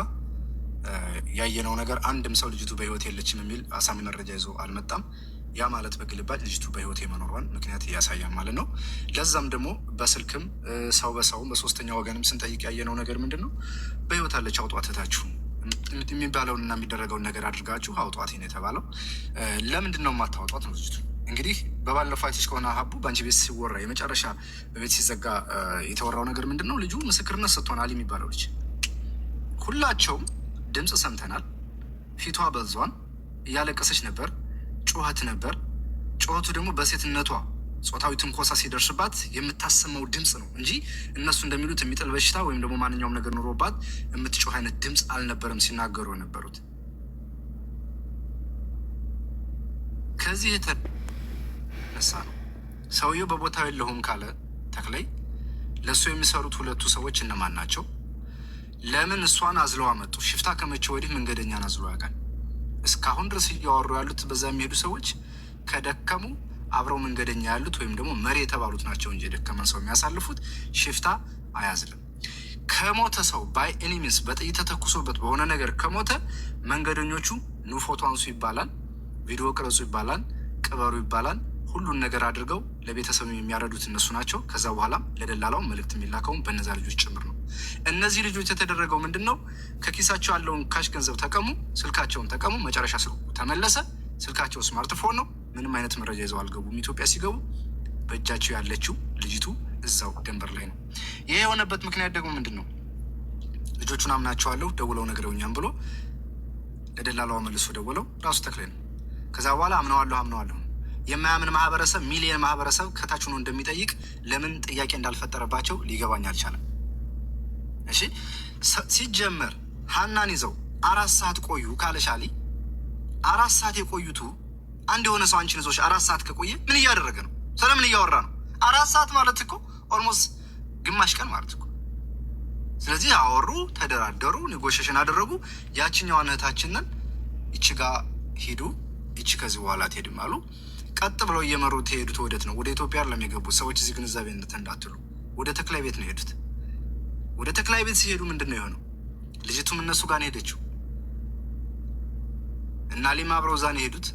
ያየነው ነገር አንድም ሰው ልጅቱ በህይወት የለችም የሚል አሳሚ መረጃ ይዞ አልመጣም። ያ ማለት በግልባጭ ልጅቱ በህይወት የመኖሯን ምክንያት እያሳያል ማለት ነው። ለዛም ደግሞ በስልክም ሰው በሰውም በሶስተኛ ወገንም ስንጠይቅ ያየነው ነገር ምንድን ነው? በህይወት አለች አውጧት፣ እህታችሁ የሚባለውንና የሚደረገውን ነገር አድርጋችሁ አውጧት ነው የተባለው። ለምንድን ነው የማታወጧት ነው ልጅቱ? እንግዲህ በባለፈው አይተሽ ከሆነ ሀቡ በአንቺ ቤት ሲወራ የመጨረሻ በቤት ሲዘጋ የተወራው ነገር ምንድን ነው? ልጁ ምስክርነት ሰጥቶናል የሚባለው ልጅ ሁላቸውም ድምፅ ሰምተናል። ፊቷ በዟን እያለቀሰች ነበር፣ ጩኸት ነበር። ጩኸቱ ደግሞ በሴትነቷ ጾታዊ ትንኮሳ ሲደርስባት የምታሰማው ድምፅ ነው እንጂ እነሱ እንደሚሉት የሚጥል በሽታ ወይም ደግሞ ማንኛውም ነገር ኑሮባት የምትጮህ አይነት ድምፅ አልነበረም ሲናገሩ የነበሩት። ከዚህ የተነሳ ነው ሰውየው በቦታው የለሁም ካለ ተክላይ ለእሱ የሚሰሩት ሁለቱ ሰዎች እነማን ናቸው? ለምን እሷን አዝለው አመጡ? ሽፍታ ከመቼ ወዲህ መንገደኛን አዝሎ ያውቃል? እስካሁን ድረስ እያወሩ ያሉት በዛ የሚሄዱ ሰዎች ከደከሙ አብረው መንገደኛ ያሉት ወይም ደግሞ መሪ የተባሉት ናቸው እንጂ የደከመን ሰው የሚያሳልፉት ሽፍታ አያዝልም። ከሞተ ሰው ባይ ኤኒሚንስ በጥይት ተተኩሶበት በሆነ ነገር ከሞተ መንገደኞቹ ኑ ፎቶ አንሱ ይባላል፣ ቪዲዮ ቅረጹ ይባላል፣ ቅበሩ ይባላል። ሁሉን ነገር አድርገው ለቤተሰብ የሚያረዱት እነሱ ናቸው። ከዛ በኋላም ለደላላው መልእክት የሚላከውን በእነዛ ልጆች ጭምር ነው። እነዚህ ልጆች የተደረገው ምንድን ነው? ከኪሳቸው ያለውን ካሽ ገንዘብ ተቀሙ፣ ስልካቸውን ተቀሙ። መጨረሻ ስልኩ ተመለሰ። ስልካቸው ስማርትፎን ነው። ምንም አይነት መረጃ ይዘው አልገቡም። ኢትዮጵያ ሲገቡ በእጃቸው ያለችው ልጅቱ እዛው ደንበር ላይ ነው። ይህ የሆነበት ምክንያት ደግሞ ምንድን ነው? ልጆቹን አምናቸዋለሁ ደውለው ነግረውኛም ብሎ ለደላላው መልሶ ደውለው ራሱ ተክላይ ነው። ከዛ በኋላ አምነዋለሁ የማያምን ማህበረሰብ ሚሊየን ማህበረሰብ ከታች ሆኖ እንደሚጠይቅ ለምን ጥያቄ እንዳልፈጠረባቸው ሊገባኝ አልቻለም። እሺ ሲጀመር ሀናን ይዘው 4 ሰዓት ቆዩ ካለሻሊ 4 ሰዓት የቆዩቱ አንድ የሆነ ሰው አንቺን ይዞሽ 4 ሰዓት ከቆየ ምን እያደረገ ነው? ስለምን እያወራ ነው? 4 ሰዓት ማለት እኮ ኦልሞስት ግማሽ ቀን ማለት እኮ። ስለዚህ አወሩ፣ ተደራደሩ፣ ኔጎሽሽን አደረጉ። ያችኛዋን እህታችንን ይቺ ጋ ሂዱ፣ ይቺ ከዚህ በኋላ ትሄድም አሉ። ቀጥ ብለው እየመሩ የሄዱት ወደት ነው? ወደ ኢትዮጵያ ለሚገቡት ሰዎች እዚህ ግንዛቤነት እንዳትሉ ወደ ተክላይ ቤት ነው የሄዱት። ወደ ተክላይ ቤት ሲሄዱ ምንድን ነው የሆነው? ልጅቱም እነሱ ጋር ነው ሄደችው እና አሊም አብረው እዛ ነው የሄዱት።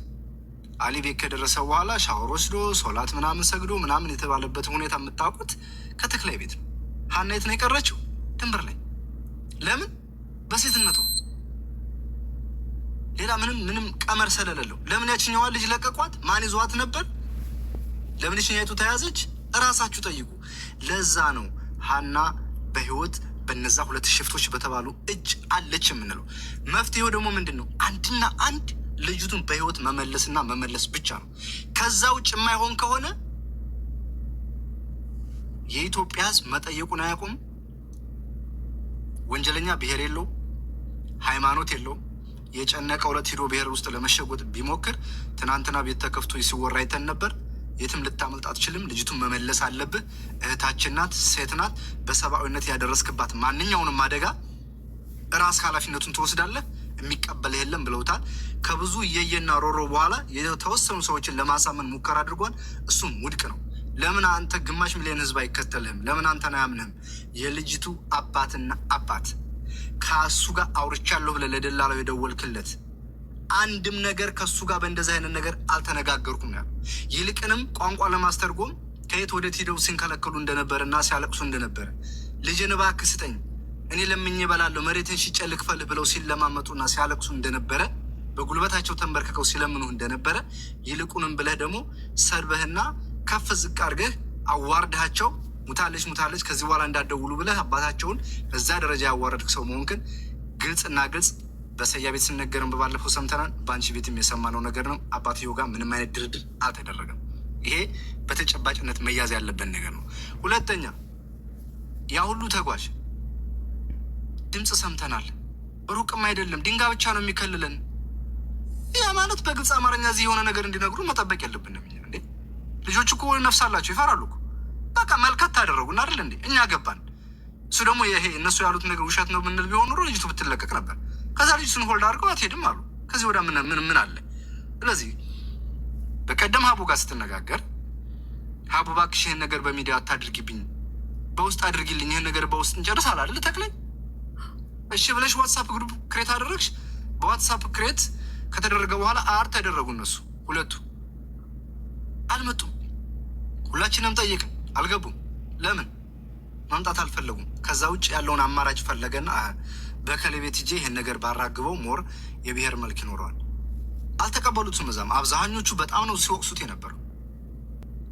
አሊ ቤት ከደረሰ በኋላ ሻወር ወስዶ ሶላት ምናምን ሰግዶ ምናምን የተባለበት ሁኔታ የምታውቁት ከተክላይ ቤት ነው። ሀና የት ነው የቀረችው? ድንበር ላይ። ለምን? በሴትነቱ ሌላ ምንም ቀመር ስለሌለው። ለምን ያችኛዋ ልጅ ለቀቋት? ማን ይዟት ነበር? ለምን ይችኛይቱ ተያዘች? እራሳችሁ ጠይቁ። ለዛ ነው ሀና በህይወት በነዛ 2 ሽፍቶች በተባሉ እጅ አለች የምንለው። መፍትሄው ደግሞ ምንድን ነው? አንድና አንድ ልጅቱን በህይወት መመለስና መመለስ ብቻ ነው። ከዛ ውጭ የማይሆን ከሆነ የኢትዮጵያ ህዝብ መጠየቁን አያውቁም። ወንጀለኛ ብሔር የለው፣ ሃይማኖት የለውም። የጨነቀ 2 ሂዶ ብሔር ውስጥ ለመሸጎጥ ቢሞክር ትናንትና ቤት ተከፍቶ ሲወራ አይተን ነበር። የትም ልታመልጥ አትችልም። ልጅቱን መመለስ አለብህ። እህታችን ናት፣ ሴት ናት። በሰብአዊነት ያደረስክባት ማንኛውንም አደጋ ራስ ኃላፊነቱን ትወስዳለህ። የሚቀበል የለም ብለውታል። ከብዙ እየየና ሮሮ በኋላ የተወሰኑ ሰዎችን ለማሳመን ሙከራ አድርጓል። እሱም ውድቅ ነው። ለምን አንተ ግማሽ ሚሊዮን ህዝብ አይከተልህም? ለምን አንተን አያምንህም? የልጅቱ አባትና አባት ከእሱ ጋር አውርቻለሁ ብለህ ለደላላው የደወልክለት አንድም ነገር ከእሱ ጋር በእንደዚህ አይነት ነገር አልተነጋገርኩም ያሉ። ይልቅንም ቋንቋ ለማስተርጎም ከየት ወደት ሂደው ሲንከለከሉ እንደነበረ እና ሲያለቅሱ እንደነበረ ልጅን እባክህ ስጠኝ እኔ ለምኜ እበላለሁ መሬትን ሽጬ ልክፈልህ ብለው ሲለማመጡና ሲያለቅሱ እንደነበረ በጉልበታቸው ተንበርክከው ሲለምኑህ እንደነበረ ይልቁንም ብለህ ደግሞ ሰድበህና ከፍ ዝቅ አድርገህ አዋርድሃቸው ሙታለች ከዚህ በኋላ እንዳትደውሉ ብለህ አባታቸውን በዛ ደረጃ ያዋረድክ ሰው መሆንክን ግልጽና ግልጽ በሰያ ቤት ስነገርም በባለፈው ሰምተናል። በአንቺ ቤትም የሰማነው ነገር ነው። አባትየው ጋር ምንም አይነት ድርድር አልተደረገም። ይሄ በተጨባጭነት መያዝ ያለበት ነገር ነው። ሁለተኛ ያ ሁሉ ተጓዥ ድምፅ ሰምተናል። ሩቅም አይደለም፣ ድንጋይ ብቻ ነው የሚከልለን። ያ ማለት በግልጽ አማርኛ እዚህ የሆነ ነገር እንዲነግሩ መጠበቅ የለብንም እንዴ? ልጆች እኮ ነፍስ አላቸው፣ ይፈራሉ እኮ። በቃ መልከት አደረጉና አይደል እንዴ? እኛ ገባን። እሱ ደግሞ ይሄ እነሱ ያሉት ነገር ውሸት ነው ምንል ቢሆን ኑሮ ልጅቱ ብትለቀቅ ነበር። ከዛ ልጅቱን ሆልድ አድርገው አትሄድም አሉ። ከዚህ ወደ ምን አለ? ስለዚህ በቀደም ሀቡ ጋር ስትነጋገር ሀቡ እባክሽ ይህን ነገር በሚዲያ አታድርጊብኝ፣ በውስጥ አድርጊልኝ፣ ይህን ነገር በውስጥ እንጨርስ አላለ ተክለኝ። እሺ ብለሽ ዋትሳፕ ግሩፕ ክሬት አደረግሽ። በዋትሳፕ ክሬት ከተደረገ በኋላ አር ተደረጉ። እነሱ ሁለቱ አልመጡም። ሁላችንም ጠየቅን፣ አልገቡም። ለምን መምጣት አልፈለጉም? ከዛ ውጭ ያለውን አማራጭ ፈለገና በከሌ ቤት ሂጄ ይህን ነገር ባራግበው ሞር የብሔር መልክ ይኖረዋል። አልተቀበሉትም። እዛም አብዛኞቹ በጣም ነው ሲወቅሱት የነበረው።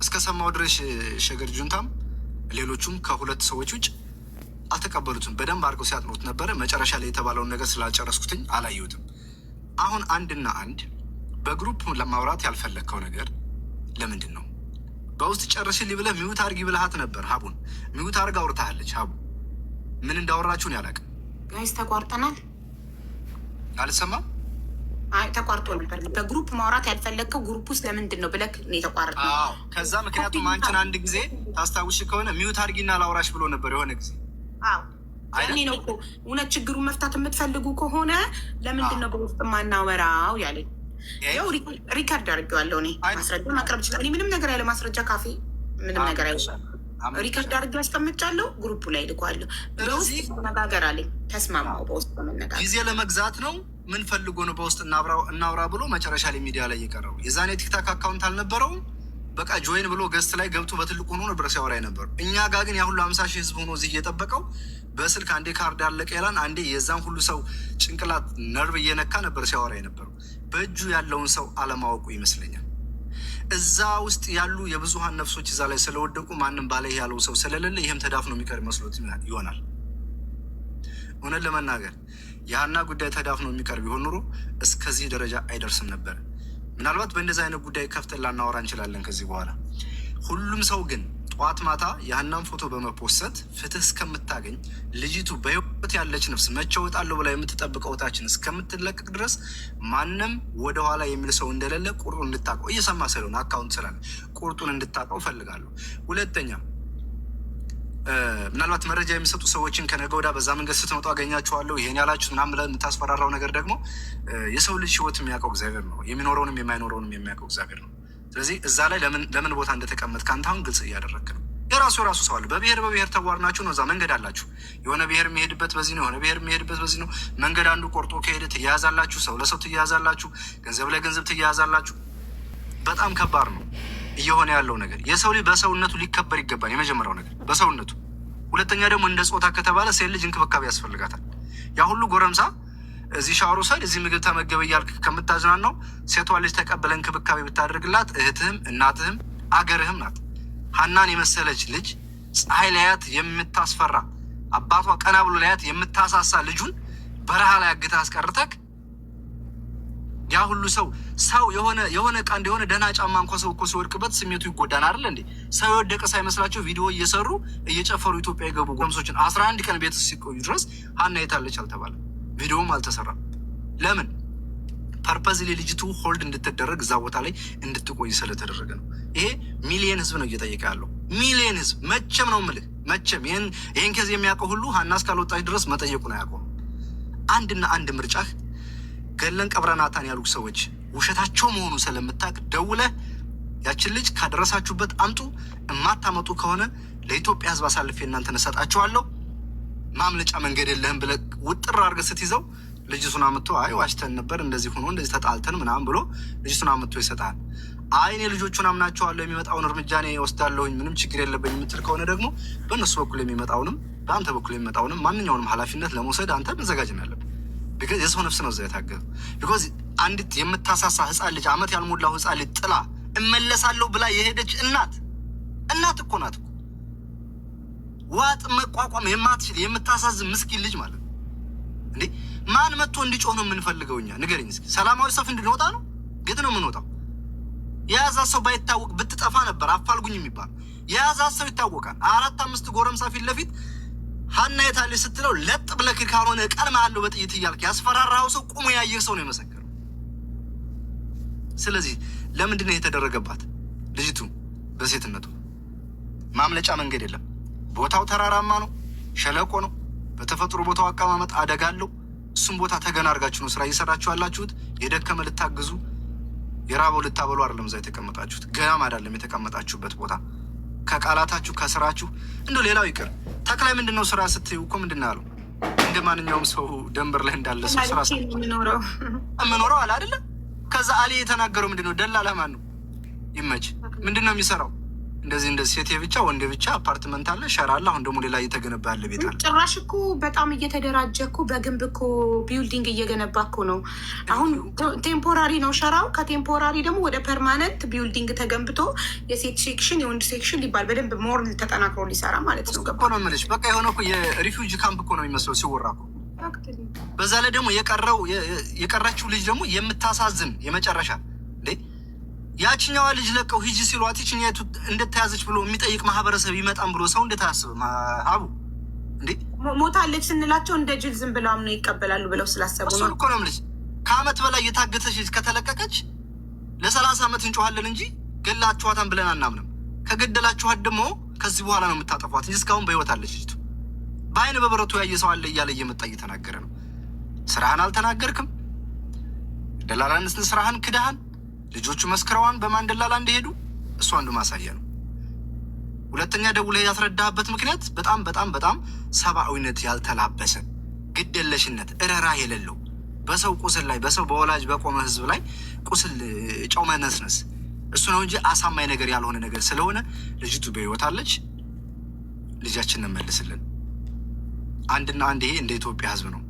እስከ ሰማው ድረስ ሸገር ጁንታም ሌሎቹም ከሁለት ሰዎች ውጭ አልተቀበሉትም። በደንብ አድርገው ሲያጥኑት ነበረ። መጨረሻ ላይ የተባለውን ነገር ስላልጨረስኩትኝ አላየሁትም። አሁን አንድና አንድ በግሩፕ ለማውራት ያልፈለግከው ነገር ለምንድን ነው? በውስጥ ጨርስልኝ ብለህ ሚዩት አርጊ ብልሃት ነበር። ሀቡን ሚዩት አርግ አውርታለች። ሀቡ ምን እንዳወራችሁን ያላቅም። ጋይስ ተቋርጠናል። አልሰማም። አይ ተቋርጦ ነበር። በግሩፕ ማውራት ያልፈለግከው ግሩፕ ውስጥ ለምንድን ነው ብለህ ነው የተቋረጠው? ከዛ ምክንያቱም አንቺን አንድ ጊዜ ታስታውሽ ከሆነ ሚዩት አርጊና ላውራሽ ብሎ ነበር የሆነ ጊዜ። እኔ ነው እኮ እውነት ችግሩን መፍታት የምትፈልጉ ከሆነ ለምንድን ነው በውስጥ ማናወራው ያለኝ። ያው ሪከርድ አድርጌዋለሁ። እኔ ማስረጃ ማቅረብ ይችላል። እኔ ምንም ነገር ያለ ማስረጃ ካፌ ምንም ነገር አይወጣም። ሪከርድ አድርጌ አስቀምጫለሁ። ግሩፑ ላይ ልኳለሁ። በውስጥ መነጋገር አለኝ። ተስማማው። በውስጥ መነጋገር ጊዜ ለመግዛት ነው። ምን ፈልጎ ነው በውስጥ እናውራ ብሎ መጨረሻ ላይ ሚዲያ ላይ የቀረው? የዛኔ ቲክታክ አካውንት አልነበረውም። በቃ ጆይን ብሎ ገስት ላይ ገብቶ በትልቁ ሆኖ ነበር ሲያወራ የነበሩ። እኛ ጋር ግን ያ ሁሉ 50 ሺህ ህዝብ ሆኖ እዚህ እየጠበቀው በስልክ አንዴ ካርድ አለቀ ይላል፣ አንዴ የዛን ሁሉ ሰው ጭንቅላት ነርቭ እየነካ ነበር ሲያወራ የነበረው። በእጁ ያለውን ሰው አለማወቁ ይመስለኛል። እዛ ውስጥ ያሉ የብዙሀን ነፍሶች እዛ ላይ ስለወደቁ ማንም ባለ ያለው ሰው ስለሌለ ይህም ተዳፍኖ የሚቀር መስሎት ይሆናል። እውነት ለመናገር የሀና ጉዳይ ተዳፍኖ የሚቀር ቢሆን ኑሮ እስከዚህ ደረጃ አይደርስም ነበር። ምናልባት በእንደዚህ አይነት ጉዳይ ከፍተን ላናወራ እንችላለን ከዚህ በኋላ። ሁሉም ሰው ግን ጠዋት ማታ የሀናን ፎቶ በመፖሰት ፍትህ እስከምታገኝ ልጅቱ በህይወት ያለች ነፍስ መቼ እወጣለሁ ብላ የምትጠብቀው እህታችን እስከምትለቀቅ ድረስ ማንም ወደኋላ የሚል ሰው እንደሌለ ቁርጡን እንድታውቀው፣ እየሰማ ስለሆነ አካውንት ስላለ ቁርጡን እንድታውቀው እፈልጋለሁ። ሁለተኛ ምናልባት መረጃ የሚሰጡ ሰዎችን ከነገ ወዲያ በዛ መንገድ ስትመጡ አገኛችኋለሁ ይሄን ያላችሁት ምናምን ብለህ የምታስፈራራው ነገር ደግሞ የሰው ልጅ ህይወት የሚያውቀው እግዚአብሔር ነው። የሚኖረውንም የማይኖረውንም የሚያውቀው እግዚአብሔር ነው። ስለዚህ እዛ ላይ ለምን ቦታ እንደተቀመጥ ከአንተ አሁን ግልጽ እያደረግክ ነው። የራሱ ሰው አለ። በብሔር ተዋርናችሁ ነው። እዛ መንገድ አላችሁ። የሆነ ብሔር የሚሄድበት በዚህ ነው፣ የሆነ ብሔር የሚሄድበት በዚህ ነው። መንገድ አንዱ ቆርጦ ከሄደ ትያያዛላችሁ። ሰው ለሰው ትያያዛላችሁ። ገንዘብ ለገንዘብ ትያያዛላችሁ። በጣም ከባድ ነው እየሆነ ያለው ነገር። የሰው ልጅ በሰውነቱ ሊከበር ይገባል። የመጀመሪያው ነገር በሰውነቱ። ሁለተኛ ደግሞ እንደ ጾታ ከተባለ ሴት ልጅ እንክብካቤ ያስፈልጋታል። ያ ሁሉ ጎረምሳ እዚህ ሻወር ውሰድ፣ እዚህ ምግብ ተመገበ እያልክ ከምታዝናናው ሴቷ ልጅ ተቀበለ እንክብካቤ ብታደርግላት እህትህም እናትህም አገርህም ናት። ሀናን የመሰለች ልጅ ፀሐይ ላያት የምታስፈራ አባቷ ቀና ብሎ ላያት የምታሳሳ ልጁን በረሃ ላይ አግተህ አስቀርተክ ያ ሁሉ ሰው የሆነ ዕቃ እንደሆነ ደህና ጫማ እንኳ ሰው እኮ ሲወድቅበት ስሜቱ ይጎዳን አይደል እንዴ? ሰው የወደቀ ሳይመስላቸው ቪዲዮ እየሰሩ እየጨፈሩ ኢትዮጵያ የገቡ ጎረምሶችን 11 ቀን ቤት ሲቆዩ ድረስ ሀና የታለች አልተባለም። ቪዲዮም አልተሰራም። ለምን? ፐርፐዝሊ ልጅቱ ሆልድ እንድትደረግ እዛ ቦታ ላይ እንድትቆይ ስለተደረገ ነው። ይሄ ሚሊየን ህዝብ ነው እየጠየቀ ያለው። ሚሊየን ህዝብ መቼም ነው የምልህ፣ መቼም ይህን ከዚህ የሚያውቀው ሁሉ ሀና እስካልወጣች ድረስ መጠየቁን አያውቀውም። አንድና አንድ ምርጫህ ገለን ቀብረናታን ያሉ ሰዎች ውሸታቸው መሆኑ ስለምታውቅ ደውለህ ያችን ልጅ ካደረሳችሁበት አምጡ፣ እማታመጡ ከሆነ ለኢትዮጵያ ህዝብ አሳልፌ እናንተን እሰጣችኋለሁ፣ ማምለጫ መንገድ የለህም ብለህ ውጥር አድርገህ ስትይዘው ልጅቱን አምጥቶ አይ ዋሽተን ነበር እንደዚህ ሆኖ እንደዚህ ተጣልተን ምናምን ብሎ ልጅቱን አምጥቶ ይሰጣል። አይ እኔ ልጆቹን አምናቸዋለሁ የሚመጣውን እርምጃ እኔ ወስዳለሁኝ ምንም ችግር የለብኝ የምትል ከሆነ ደግሞ በእነሱ በኩል የሚመጣውንም በአንተ በኩል የሚመጣውንም ማንኛውንም ኃላፊነት ለመውሰድ አንተ መዘጋጀት ነው ያለብህ። ቢካዝ የሰው ነፍስ ነው እዛ የታገዘው። ቢካዝ አንዲት የምታሳሳ ህፃን ልጅ አመት ያልሞላው ህፃን ልጅ ጥላ እመለሳለሁ ብላ የሄደች እናት እኮ ናት እኮ ዋጥ መቋቋም የማትችል የምታሳዝን ምስኪን ልጅ ማለት ነው እንዴ! ማን መጥቶ እንዲጮህ ነው የምንፈልገው እኛ? ንገረኝ እስኪ። ሰላማዊ ሰልፍ እንድንወጣ ነው? ግድ ነው የምንወጣው? የያዛት ሰው ባይታወቅ ብትጠፋ ነበር አፋልጉኝ የሚባል። የያዛት ሰው ይታወቃል። 4-5 ጎረምሳ ፊት ለፊት ሀና የታለች ስትለው ለጥ ብለህ ካልሆነ እቀልምሃለሁ በጥይት እያልክ ያስፈራራኸው ሰው ቁሞ ያየህ ሰው ነው የመሰከረው። ስለዚህ ለምንድን ነው የተደረገባት ልጅቱ? በሴትነቱ ማምለጫ መንገድ የለም። ቦታው ተራራማ ነው፣ ሸለቆ ነው። በተፈጥሮ ቦታው አቀማመጥ አደጋ አለው። እሱም ቦታ ተገና አድርጋችሁ ነው ስራ እየሰራችሁ ያላችሁት። የደከመ ልታግዙ፣ የራበው ልታበሉ አይደለም እዛ የተቀመጣችሁት፣ ገናም አይደለም የተቀመጣችሁበት ቦታ። ከቃላታችሁ ከስራችሁ እንደው ሌላው ይቅር ተክላይ ምንድነው ስራ ስትዩ እኮ ምንድን ያለው እንደ ማንኛውም ሰው ደንበር ላይ እንዳለ ሰው ስራ የምኖረው አለ አይደለ? ከዛ አሊ የተናገረው ምንድነው? ደላላ ማን ነው? ይመች ምንድነው የሚሰራው? እንደዚህ ሴት ብቻ ወንድ ብቻ አፓርትመንት አለ፣ ሸራ አለ። አሁን ደግሞ ሌላ እየተገነባ ያለ ቤት አለ። ጭራሽ እኮ በጣም እየተደራጀ እኮ በግንብ እኮ ቢልዲንግ እየገነባ እኮ ነው። አሁን ቴምፖራሪ ነው ሸራው፣ ከቴምፖራሪ ደግሞ ወደ ፐርማነንት ቢልዲንግ ተገንብቶ የሴት ሴክሽን የወንድ ሴክሽን ሊባል በደንብ ሞር ተጠናክሮ ሊሰራ ማለት ነው። እኮ ነው የምልሽ። በቃ የሆነ እኮ የሪፊውጂ ካምፕ እኮ ነው የሚመስለው ሲወራ እኮ። በዛ ላይ ደግሞ የቀረችው ልጅ ደግሞ የምታሳዝን የመጨረሻ እንዴ ያችኛዋ ልጅ ለቀው ሂጂ ሲሏት ይችኛቱ እንደተያዘች ብሎ የሚጠይቅ ማህበረሰብ ይመጣም ብሎ ሰው እንደታያስብ አቡ እንዴ ሞታለች ስንላቸው እንደ ጅል ዝም ብለው አምነው ይቀበላሉ ብለው ስላሰቡ ነው። እሱን እኮ ነው የምልሽ። ከአመት በላይ የታገተች ልጅ ከተለቀቀች ለ30 ዓመት እንጮኋለን እንጂ ገላችኋታን ብለን አናምንም። ከገደላችኋት ደግሞ ከዚህ በኋላ ነው የምታጠፏት እንጂ እስካሁን በህይወት አለች ልጅቱ። በአይን በብረቱ ያየ ሰው አለ እያለ እየመጣ እየተናገረ ነው። ስራህን አልተናገርክም። ደላላንስ ስራህን ክዳህን። ልጆቹ መስክረዋን በማን ደላላ እንደሄዱ እሱ አንዱ ማሳያ ነው። ሁለተኛ ደውለህ ያስረዳህበት ምክንያት በጣም በጣም በጣም ሰብአዊነት ያልተላበሰ ግደለሽነት፣ እረራ የሌለው በሰው ቁስል ላይ በሰው በወላጅ በቆመ ህዝብ ላይ ቁስል ጨው መነስነስ እሱ ነው እንጂ አሳማኝ ነገር ያልሆነ ነገር ስለሆነ ልጅቱ በህይወት አለች። ልጃችንን መልስልን። አንድና አንድ ይሄ እንደ ኢትዮጵያ ህዝብ ነው።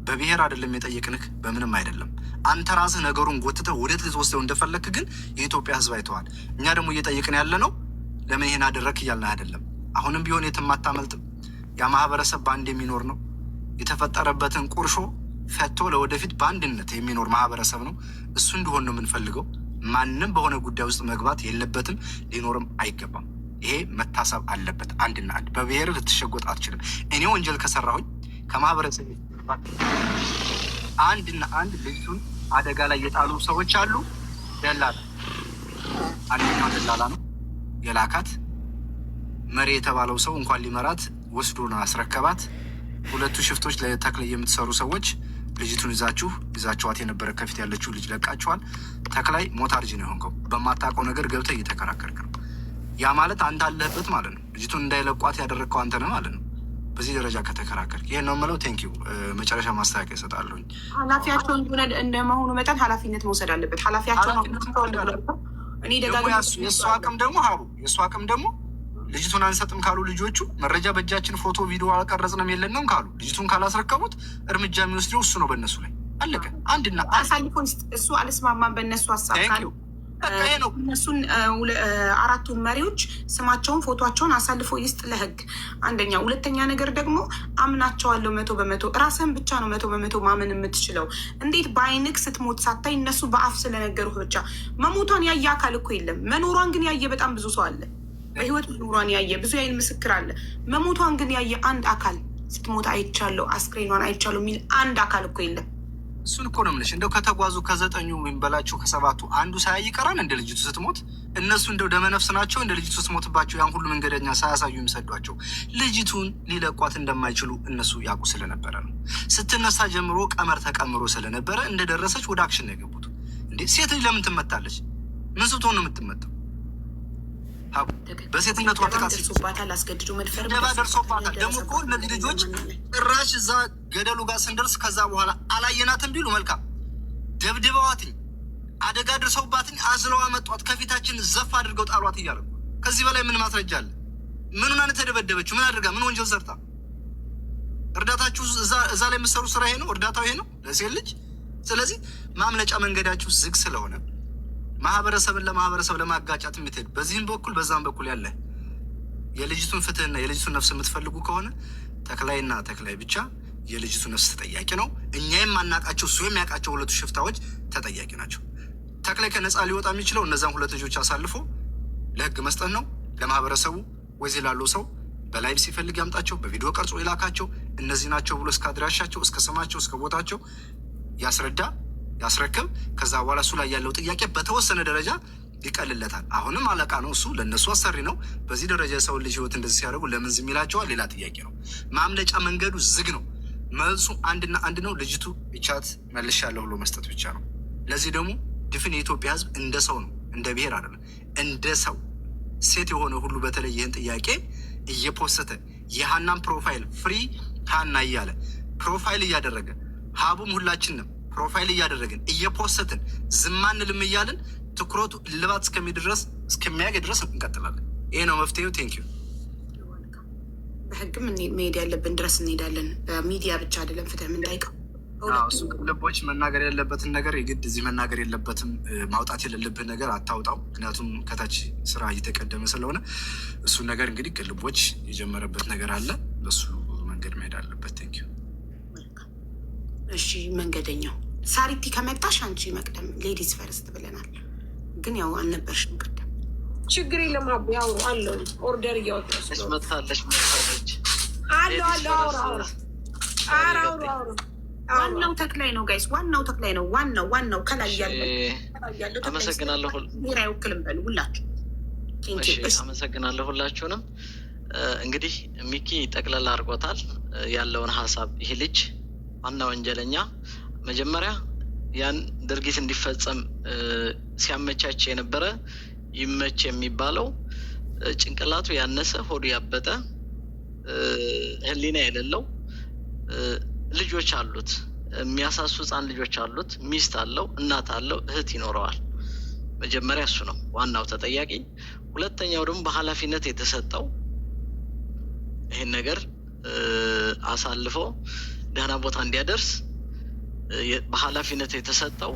በብሔር አይደለም የጠየቅንህ፣ በምንም አይደለም። አንተ ራስህ ነገሩን ጎትተህ ወዴት ልትወስደው እንደፈለክ ግን የኢትዮጵያ ህዝብ አይተዋል። እኛ ደግሞ እየጠየቅን ያለ ነው ለምን ይሄን አደረክ እያልን አይደለም። አሁንም ቢሆን የትም አታመልጥም። ያ ማህበረሰብ በአንድ የሚኖር ነው። የተፈጠረበትን ቁርሾ ፈቶ ለወደፊት በአንድነት የሚኖር ማህበረሰብ ነው። እሱ እንዲሆን ነው የምንፈልገው። ማንም በሆነ ጉዳይ ውስጥ መግባት የለበትም፣ ሊኖርም አይገባም። ይሄ መታሰብ አለበት። አንድና አንድ በብሔር ልትሸጎጥ አትችልም። እኔ ወንጀል ከሰራሁኝ ከማህበረሰብ አንድና አንድ ልጅቱን አደጋ ላይ የጣሉ ሰዎች አሉ። ደላላ አንደኛው ደላላ ነው የላካት። መሪ የተባለው ሰው እንኳን ሊመራት ወስዶ ነው አስረከባት። ሁለቱ ሽፍቶች ለተክላይ የምትሰሩ ሰዎች ልጅቱን ይዛችኋት የነበረ ከፊት ያለችው ልጅ ለቃችኋል። ተክላይ ሞታርጅ ነው የሆንከው። በማታውቀው ነገር ገብተህ እየተከራከርክ ነው። ያ ማለት አንተ አለህበት ማለት ነው። ልጅቱን እንዳይለቋት ያደረግከው አንተ ነህ ማለት ነው። በዚህ ደረጃ ከተከራከር ይሄን ነው የምለው። ቴንኪው። መጨረሻ ማስተካከያ ይሰጣለሁኝ። ኃላፊያቸው እንደመሆኑ መጠን ኃላፊነት መውሰድ አለበት። ኃላፊያቸው የእሱ አቅም ደግሞ ሀቡ የእሱ አቅም ደግሞ ልጅቱን አንሰጥም ካሉ ልጆቹ መረጃ በእጃችን ፎቶ ቪዲዮ አልቀረጽንም የለንም ካሉ ልጅቱን ካላስረከቡት እርምጃ የሚወስደው እሱ ነው በእነሱ ላይ። አለቀ። አንድና አሳልፎ እሱ አልስማማም በእነሱ ሀሳብ ካሉ እነሱን አራቱን መሪዎች ስማቸውን ፎቶቸውን አሳልፎ ይስጥ ለህግ። አንደኛ። ሁለተኛ ነገር ደግሞ አምናቸዋለሁ 100%። ራስህን ብቻ ነው 100% ማመን የምትችለው። እንዴት በአይንክ ስትሞት ሳታይ እነሱ በአፍ ስለነገሩ ብቻ። መሞቷን ያየ አካል እኮ የለም። መኖሯን ግን ያየ በጣም ብዙ ሰው አለ። በህይወት መኖሯን ያየ ብዙ የዓይን ምስክር አለ። መሞቷን ግን ያየ አንድ አካል ስትሞት አይቻለሁ፣ አስክሬኗን አይቻለሁ የሚል አንድ አካል እኮ የለም። እሱን እኮ ነው የምልሽ። እንደው ከተጓዙ ከ9 ወይም በላቸው ከ7 አንዱ ሳያይ ይቀራል እንደ ልጅቱ ስትሞት። እነሱ እንደው ደመነፍስ ናቸው እንደ ልጅቱ ስትሞትባቸው ያን ሁሉ መንገደኛ ሳያሳዩ የሚሰዷቸው። ልጅቱን ሊለቋት እንደማይችሉ እነሱ ያውቁ ስለነበረ ነው። ስትነሳ ጀምሮ ቀመር ተቀምሮ ስለነበረ እንደደረሰች ወደ አክሽን ነው የገቡት። እንዴ ሴት ልጅ ለምን ትመታለች? ምን ስትሆን ነው የምትመታው? በሴትነቷ ደርሶባታል። አስገድዶ መድፈር ደርሶባታል። ደግሞ እኮ እነዚህ ልጆች ጭራሽ እዛ ገደሉ ጋር ስንደርስ ከዛ በኋላ አላየናትም ቢሉ መልካም። ደብድበዋትኝ፣ አደጋ ደርሰውባትኝ፣ አዝለው አመጧት፣ ከፊታችን ዘፍ አድርገው ጣሏት እያለ ከዚህ በላይ ምን ማስረጃ አለ? ምኑን አነ ተደበደበችው? ምን አድርጋ? ምን ወንጀል ሰርታ? እርዳታችሁ እዛ ላይ የምትሰሩ ስራ ይሄ ነው? እርዳታው ይሄ ነው ለሴት ልጅ? ስለዚህ ማምለጫ መንገዳችሁ ዝግ ስለሆነ ማህበረሰብን ለማህበረሰብ ለማጋጫት የምትሄድ በዚህም በኩል በዛም በኩል ያለ የልጅቱን ፍትህና የልጅቱን ነፍስ የምትፈልጉ ከሆነ ተክላይና ተክላይ ብቻ የልጅቱ ነፍስ ተጠያቂ ነው። እኛ የማናውቃቸው እሱ የሚያውቃቸው ሁለቱ ሽፍታዎች ተጠያቂ ናቸው። ተክላይ ከነፃ ሊወጣ የሚችለው እነዛን ሁለት ልጆች አሳልፎ ለህግ መስጠት ነው። ለማህበረሰቡ ወይዚህ ላለው ሰው በላይቭ ሲፈልግ ያምጣቸው፣ በቪዲዮ ቀርጾ ይላካቸው። እነዚህ ናቸው ብሎ እስከ አድራሻቸው፣ እስከ ስማቸው፣ እስከ ቦታቸው ያስረዳ ያስረክብ። ከዛ በኋላ እሱ ላይ ያለው ጥያቄ በተወሰነ ደረጃ ይቀልለታል። አሁንም አለቃ ነው እሱ፣ ለእነሱ አሰሪ ነው። በዚህ ደረጃ የሰውን ልጅ ህይወት እንደዚህ ሲያደርጉ ለምን ዝም ይላቸዋል? ሌላ ጥያቄ ነው። ማምለጫ መንገዱ ዝግ ነው። መልሱ አንድና አንድ ነው። ልጅቱ ብቻት መልሻለሁ ብሎ መስጠት ብቻ ነው። ለዚህ ደግሞ ድፍን የኢትዮጵያ ህዝብ እንደ ሰው ነው፣ እንደ ብሔር አይደለም፣ እንደ ሰው ሴት የሆነ ሁሉ በተለይ ይህን ጥያቄ እየፖሰተ የሀናን ፕሮፋይል ፍሪ ሀና እያለ ፕሮፋይል እያደረገ ሀቡም ሁላችንም ፕሮፋይል እያደረግን እየፖሰትን ዝም አንልም እያልን ትኩረቱ ልባት እስከሚያገኝ ድረስ እንቀጥላለን። ይሄ ነው መፍትሄው። ቴንኪዩ። በህግም መሄድ ያለብን ድረስ እንሄዳለን። በሚዲያ ብቻ አይደለም ፍትህ የምንጠይቀው። እሱ ልቦች መናገር ያለበትን ነገር የግድ እዚህ መናገር የለበትም። ማውጣት የሌለብህ ነገር አታውጣው። ምክንያቱም ከታች ስራ እየተቀደመ ስለሆነ እሱን ነገር እንግዲህ ልቦች የጀመረበት ነገር አለ። በሱ መንገድ መሄድ አለበት። ቴንኪዩ። እሺ መንገደኛው ሳሪቲ ከመጣሽ አንቺ መቅደም ሌዲስ ፈርስት ብለናል፣ ግን ያው አልነበርሽም ቅድም። ችግር የለም አቡ ያው አለው ኦርደር እያወጣች መታለች አለው ዋናው ተክላይ ነው ጋይስ፣ ዋናው ተክላይ ነው። ዋናው ከላይ ያለው አመሰግናለሁ። አይወክልም በሉ ሁላችሁ። አመሰግናለሁ ሁላችሁንም። እንግዲህ ሚኪ ጠቅላላ አድርጎታል ያለውን ሀሳብ። ይሄ ልጅ ዋና ወንጀለኛ መጀመሪያ ያን ድርጊት እንዲፈጸም ሲያመቻች የነበረ ይመች የሚባለው ጭንቅላቱ ያነሰ ሆዱ ያበጠ ህሊና የሌለው ልጆች አሉት፣ የሚያሳሱ ህፃን ልጆች አሉት፣ ሚስት አለው፣ እናት አለው፣ እህት ይኖረዋል። መጀመሪያ እሱ ነው ዋናው ተጠያቂ። ሁለተኛው ደግሞ በኃላፊነት የተሰጠው ይህን ነገር አሳልፎ ደህና ቦታ እንዲያደርስ በኃላፊነት የተሰጠው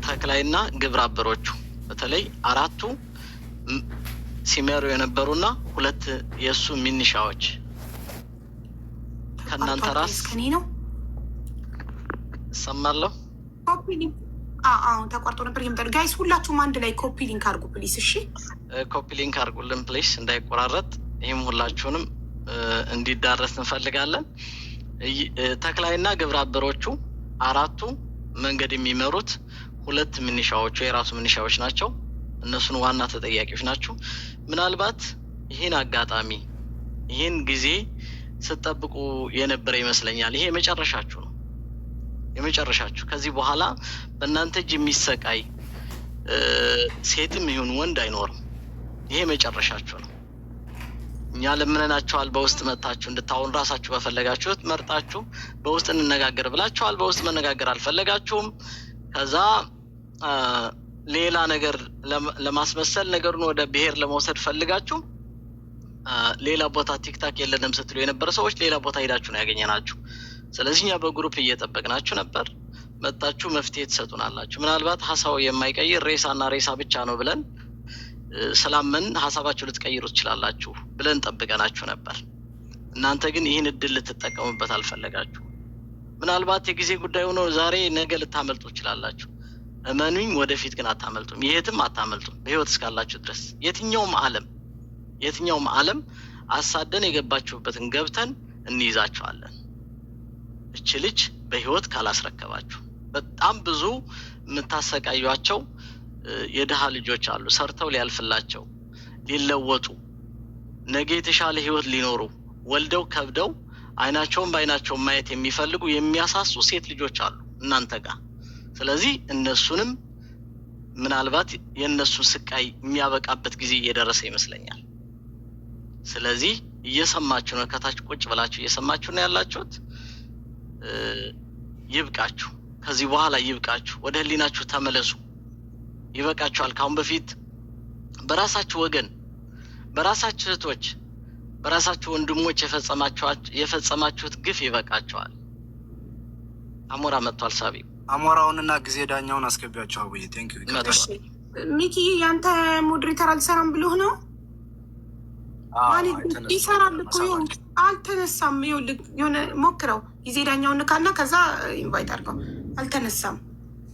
ተክላይና ግብረ አበሮቹ በተለይ አራቱ ሲመሩ የነበሩና ሁለት የእሱ ሚኒሻዎች ከእናንተ ራስ ከኔ ነው እሰማለሁ። ኮፒ ሊንክ አሁን ተቋርጦ ነበር ይምጣል። ጋይስ ሁላችሁም አንድ ላይ ኮፒ ሊንክ አድርጉ ፕሊስ። እሺ ኮፒ ሊንክ አድርጉልን ፕሊስ፣ እንዳይቆራረጥ። ይህም ሁላችሁንም እንዲዳረስ እንፈልጋለን። ተክላይና ግብረ አበሮቹ አራቱ መንገድ የሚመሩት ሁለት ሚኒሻዎቹ የራሱ ሚኒሻዎች ናቸው። እነሱን ዋና ተጠያቂዎች ናቸው። ምናልባት ይህን አጋጣሚ ይህን ጊዜ ስትጠብቁ የነበረ ይመስለኛል። ይሄ የመጨረሻችሁ ነው፣ የመጨረሻችሁ። ከዚህ በኋላ በእናንተ እጅ የሚሰቃይ ሴትም ይሁን ወንድ አይኖርም። ይሄ የመጨረሻችሁ ነው። እኛ ለምነናችኋል፣ በውስጥ መጥታችሁ እንድታወሩ ራሳችሁ በፈለጋችሁት መርጣችሁ በውስጥ እንነጋገር ብላችኋል። በውስጥ መነጋገር አልፈለጋችሁም። ከዛ ሌላ ነገር ለማስመሰል ነገሩን ወደ ብሔር ለመውሰድ ፈልጋችሁ ሌላ ቦታ ቲክታክ የለንም ስትሉ የነበረ ሰዎች ሌላ ቦታ ሄዳችሁ ነው ያገኘናችሁ። ስለዚህ እኛ በግሩፕ እየጠበቅናችሁ ነበር። መጣችሁ መፍትሄ ትሰጡናላችሁ። ምናልባት ሀሳቡ የማይቀይር ሬሳና ሬሳ ብቻ ነው ብለን ስላመን ሀሳባችሁ ልትቀይሩ ትችላላችሁ ብለን ጠብቀናችሁ ነበር። እናንተ ግን ይህን እድል ልትጠቀሙበት አልፈለጋችሁ። ምናልባት የጊዜ ጉዳይ ሆኖ ዛሬ ነገ ልታመልጡ ትችላላችሁ። እመኑኝ፣ ወደፊት ግን አታመልጡም፣ የትም አታመልጡም። በህይወት እስካላችሁ ድረስ የትኛውም ዓለም አሳደን የገባችሁበትን ገብተን እንይዛችኋለን። እች ልጅ በህይወት ካላስረከባችሁ በጣም ብዙ የምታሰቃዩቸው የድሃ ልጆች አሉ፣ ሰርተው ሊያልፍላቸው ሊለወጡ ነገ የተሻለ ህይወት ሊኖሩ ወልደው ከብደው አይናቸውን በአይናቸው ማየት የሚፈልጉ የሚያሳሱ ሴት ልጆች አሉ እናንተ ጋር። ስለዚህ እነሱንም ምናልባት የእነሱ ስቃይ የሚያበቃበት ጊዜ እየደረሰ ይመስለኛል። ስለዚህ እየሰማችሁ ነው፣ ከታች ቁጭ ብላችሁ እየሰማችሁ ነው ያላችሁት። ይብቃችሁ፣ ከዚህ በኋላ ይብቃችሁ። ወደ ህሊናችሁ ተመለሱ። ይበቃችኋል። ካሁን በፊት በራሳችሁ ወገን፣ በራሳችሁ እህቶች፣ በራሳችሁ ወንድሞች የፈጸማችሁት ግፍ ይበቃችኋል። አሞራ መጥቷል። ሳቢ አሞራውንና ጊዜ ዳኛውን አስገቢያቸው። አብይ ቴንክ ዩ። ሚኪ ያንተ ሞዴሬተር አልሰራም ብሎህ ነው? ይሰራል እኮ አልተነሳም። የሆነ ሞክረው ጊዜ ዳኛውን ካና ከዛ ኢንቫይት አድርገው። አልተነሳም።